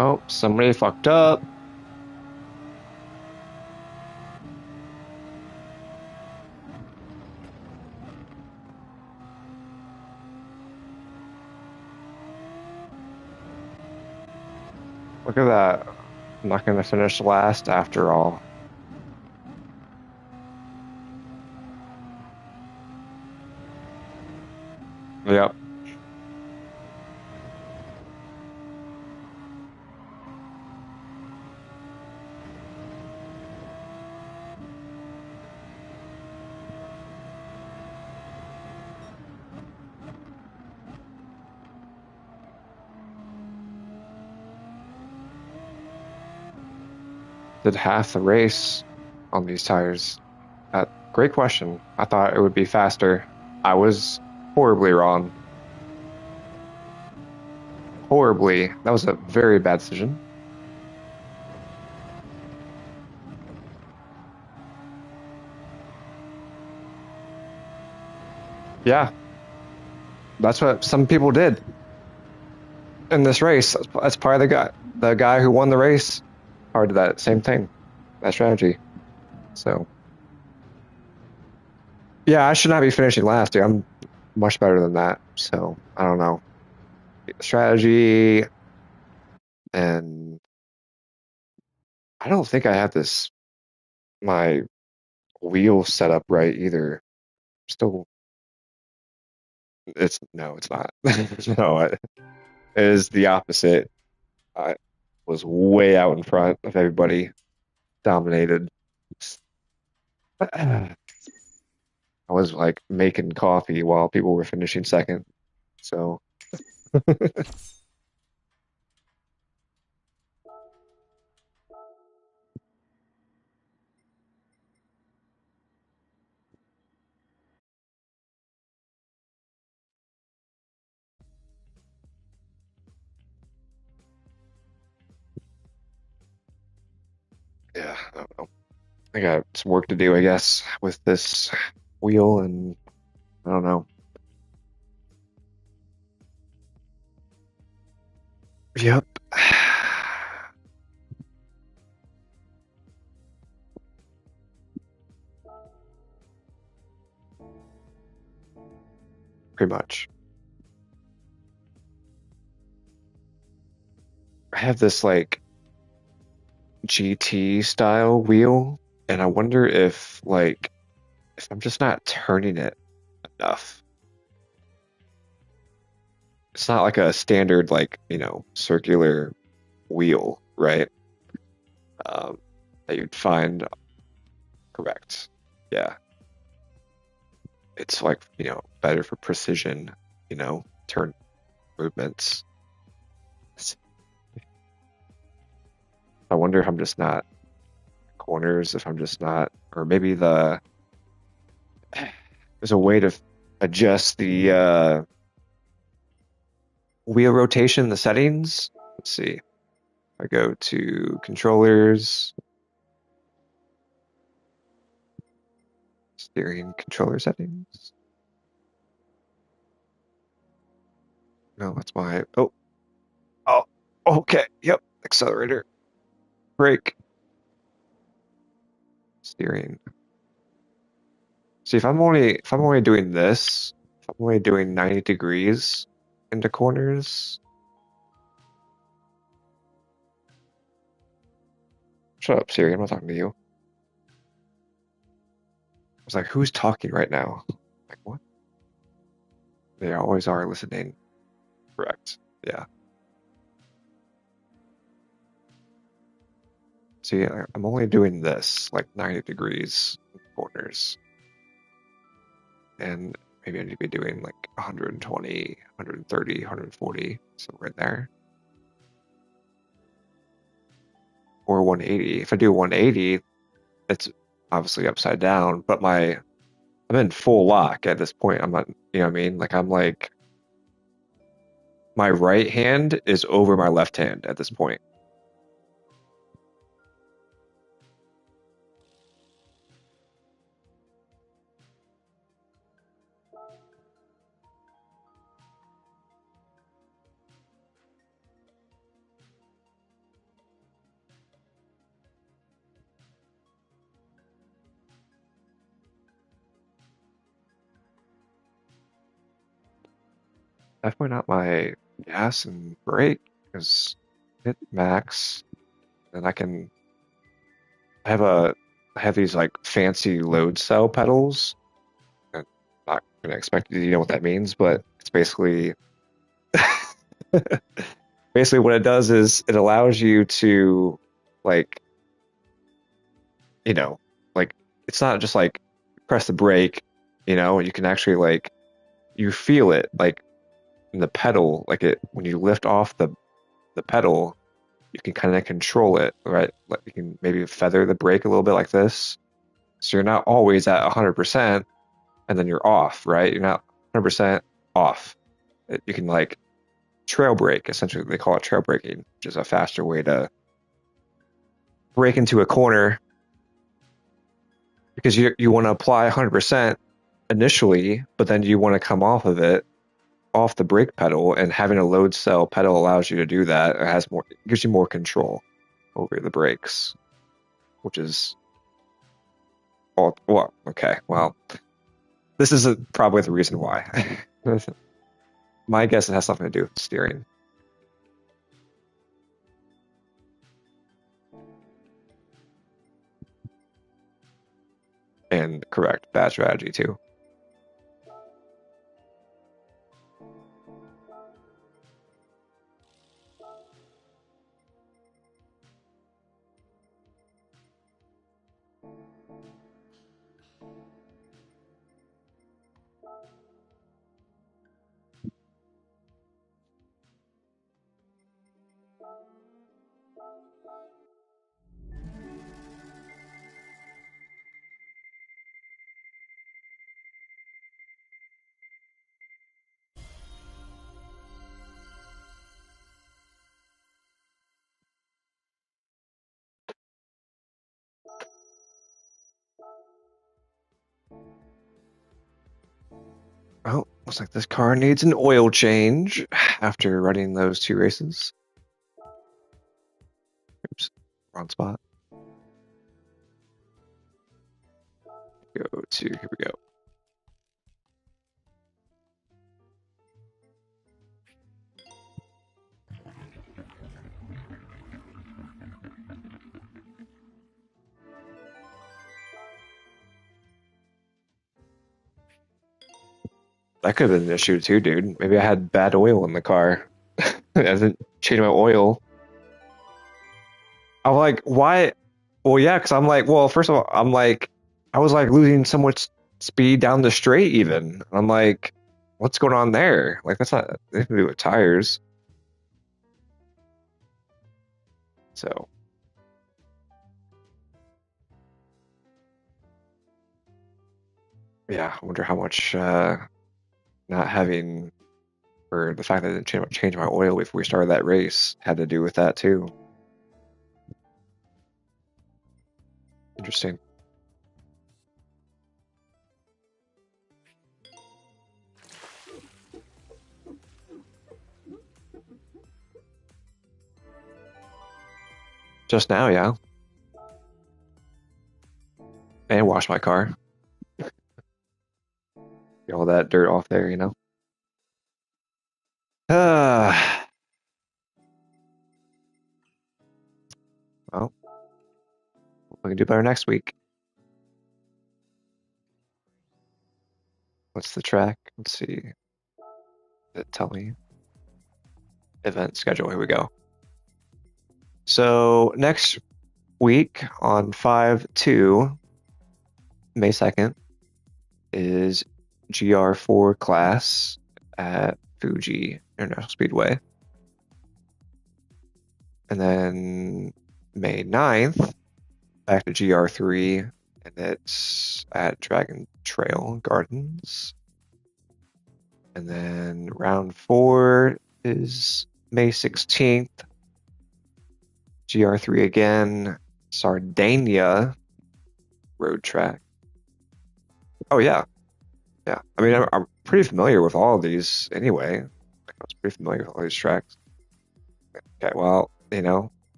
Oh, somebody fucked up. Look at that. I'm not going to finish last after all. Yep. Did half the race on these tires. Great question. I thought it would be faster. I was horribly wrong. Horribly. That was a very bad decision. Yeah, that's what some people did in this race. That's probably the guy who won the race, or did that same thing, that strategy. So yeah, I should not be finishing last, dude. I'm much better than that. So I don't know. Strategy, and I don't think I have my wheel set up right either. Still, it's no, it's not. No, it is the opposite. I was way out in front of everybody, dominated. I was like making coffee while people were finishing second. So yeah, I don't know. I got some work to do, I guess, with this wheel, and I don't know. Yep. Pretty much. I have this like GT style wheel, and I wonder if I'm just not turning it enough. It's not like a standard circular wheel, right? Um, that you'd find correct. Yeah. It's like, better for precision, turn movements. I wonder if I'm just not corners, if I'm just not, or maybe there's a way to adjust the wheel rotation, the settings. Let's see. I go to controllers, steering controller settings. No, that's my, oh, okay. Yep. Accelerator, brake, steering. See, if I'm only doing this, if I'm only doing 90 degrees into corners. Shut up, Siri. I'm not talking to you. I was like, who's talking right now? Like, what? They always are listening. Correct. Yeah. See, I'm only doing this, like 90 degrees corners. And maybe I need to be doing like 120, 130, 140, so right there. Or 180. If I do 180, it's obviously upside down, but I'm in full lock at this point. I'm not, you know what I mean? Like I'm like my right hand is over my left hand at this point. Definitely not my gas and brake because hit max, and I have a I have these like fancy load cell pedals. I'm not gonna expect you to know what that means, but it's basically basically what it does is it allows you to like you know like it's not just like press the brake, you can actually like you feel it like in the pedal, like it when you lift off the pedal, you can kind of control it, right? Like you can maybe feather the brake a little bit like this. So you're not always at 100% and then you're off, right? You're not 100% off. You can like trail brake, essentially. They call it trail braking, which is a faster way to brake into a corner because you want to apply 100% initially, but then you want to come off of it, off the brake pedal, and having a load cell pedal allows you to do that. It gives you more control over the brakes, which is well, okay. Well, this is probably the reason why. My guess it has something to do with steering. And correct, bad strategy too. Oh, looks like this car needs an oil change after running those two races. Oops, wrong spot. Here we go. That could have been an issue too, dude. Maybe I had bad oil in the car. I didn't change my oil. I'm like, why? Well, yeah, because I'm like, well, first of all, I was like losing so much speed down the straight even. I'm like, what's going on there? Like, that's not anything to do with tires. So, yeah, I wonder how much not having, or the fact that I didn't change my oil before we started that race had to do with that too. Interesting. Just now, yeah. And wash my car. Get all that dirt off there, you know? Uh, well, we can do better next week. What's the track? Let's see. Tell me. Event schedule. Here we go. So next week on 5/2, May 2nd, is GR4 class at Fuji International Speedway. And then May 9th, back to GR3, and it's at Dragon Trail Gardens. And then round 4 is May 16th, GR3 again, Sardinia Road Track. Oh, yeah. Yeah. I mean, I'm pretty familiar with all of these anyway. I was pretty familiar with all these tracks. Okay, well,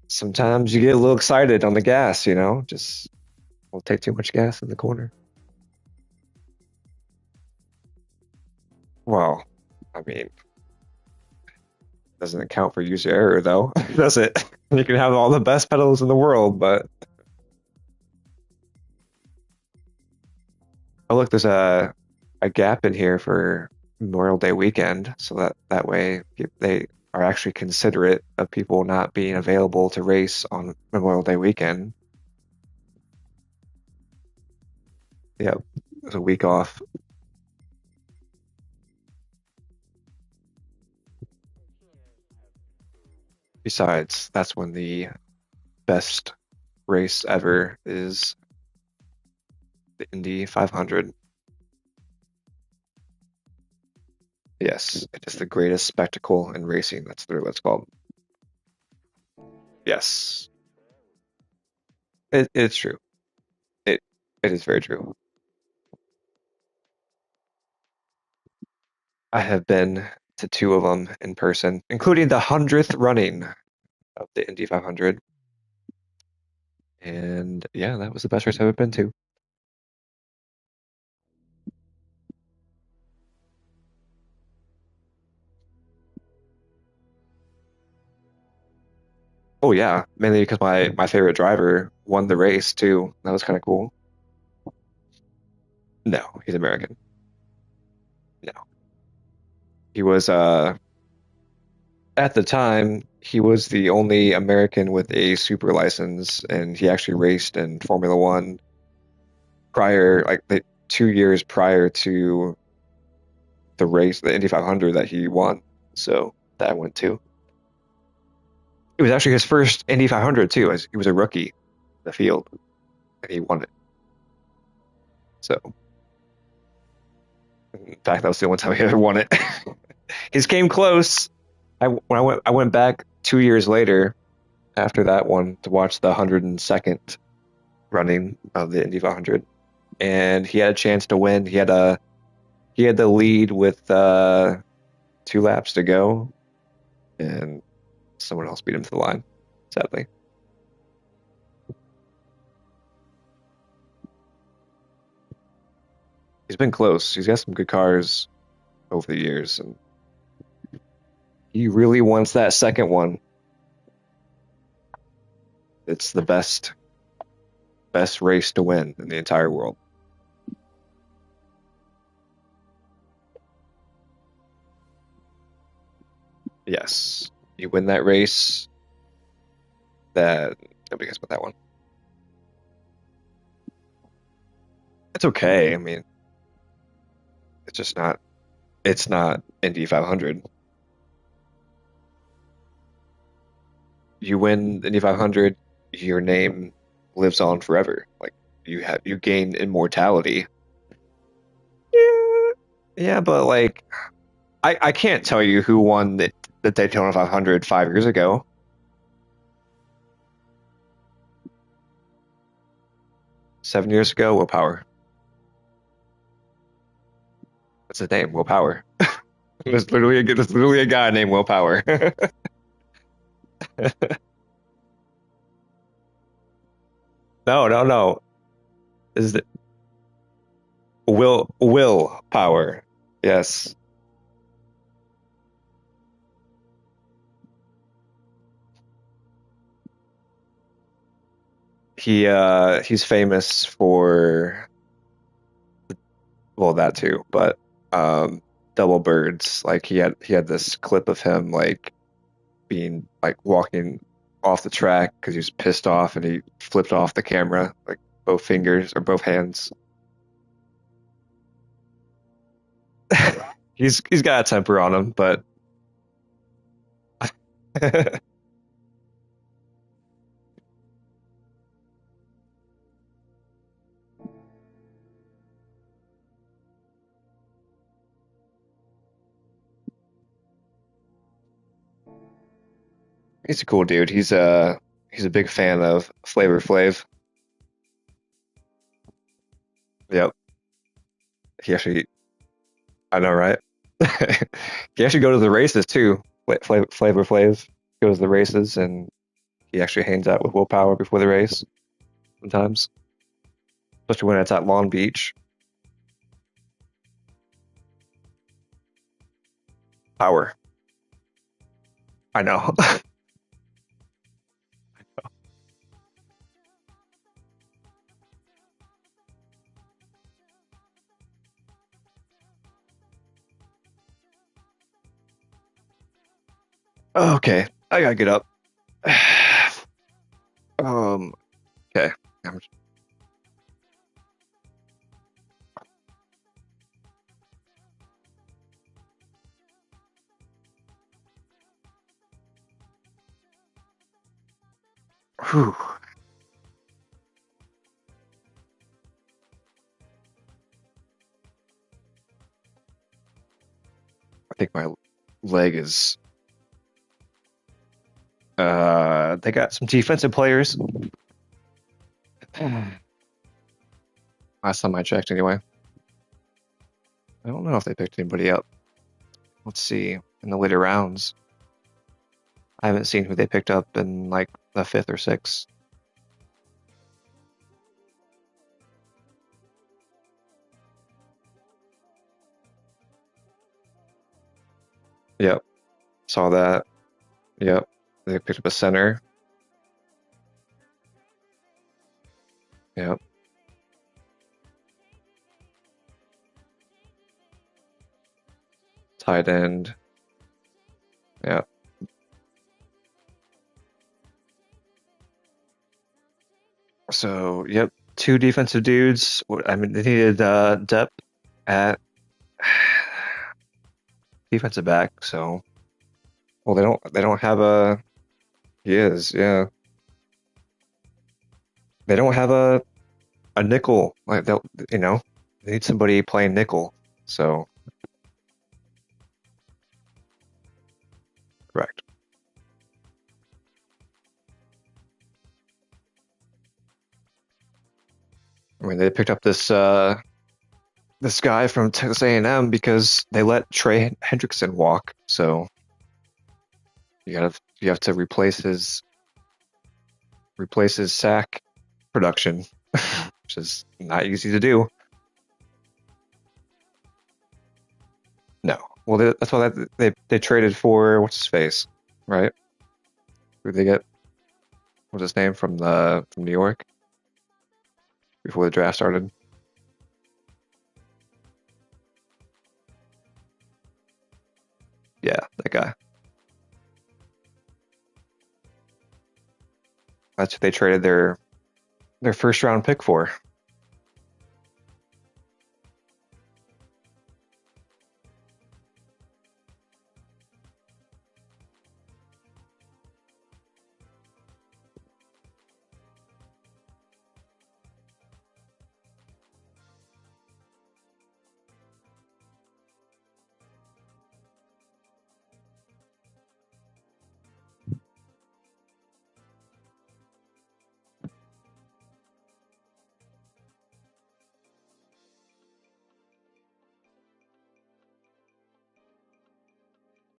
sometimes you get a little excited on the gas, just will take too much gas in the corner. Well, I mean, doesn't account for user error though, does it? You can have all the best pedals in the world, but oh look, there's a gap in here for Memorial Day weekend, so that way they are actually considerate of people not being available to race on Memorial Day weekend. Yep, there's a week off. Besides, that's when the best race ever is the Indy 500. Yes, it is the greatest spectacle in racing. That's literally what it's called. Yes, it's true. It it is very true. I have been to two of them in person, including the 100th running of the Indy 500. And yeah, that was the best race I've ever been to. Oh yeah, mainly because my favorite driver won the race too. That was kind of cool. No, he's American. No, he was at the time he was the only American with a super license, and he actually raced in Formula One prior, like the 2 years prior to the race, the Indy 500 that he won. So that I went to. It was actually his first Indy 500 too, as he was a rookie in the field, and he won it. So in fact, that was the only time he ever won it. He's came close. I went back 2 years later after that one to watch the 102nd running of the Indy 500, and he had a chance to win. He had the lead with 2 laps to go, and someone else beat him to the line. Sadly, he's been close. He's got some good cars over the years, and he really wants that second one. It's the best race to win in the entire world. Yes, you win that race, that nobody cares about that one. It's okay. I mean, it's just not. It's not Indy 500. You win Indy 500, your name lives on forever. Like you gain immortality. Yeah, yeah, but like I can't tell you who won the Daytona 500 5 years ago. 7 years ago, Will Power. That's his name, Will Power. There's literally a guy named Will Power. No, no, no. Is it Will Power? Yes. He's famous for, well, that too, but double birds. Like he had this clip of him like being like walking off the track because he was pissed off and he flipped off the camera like both fingers or both hands. He's got a temper on him, but he's a cool dude. He's a big fan of Flavor Flav. Yep. He actually, I know, right? He actually go to the races too. Flavor Flav goes to the races and he actually hangs out with Will Power before the race sometimes, especially when it's at Long Beach. Power. I know. Okay, I gotta get up. Um, okay. I'm- whew. I think my leg is. They got some defensive players. Last time I checked, anyway. I don't know if they picked anybody up. Let's see in the later rounds. I haven't seen who they picked up in like the fifth or sixth. Yep, saw that. Yep, they picked up a center. Yep, tight end. Yep. So yep, two defensive dudes. I mean, they needed depth at defensive back. So well, they don't have a. He is, yeah. They don't have a nickel. Like they'll, you know, they need somebody playing nickel. So correct. I mean, they picked up this guy from Texas A&M because they let Trey Hendrickson walk. So you have to replace his sack production, which is not easy to do. No. Well, that's why they traded for what's his face, right? Who they get? What's his name from New York before the draft started? Yeah, that guy. That's what they traded their first round pick for.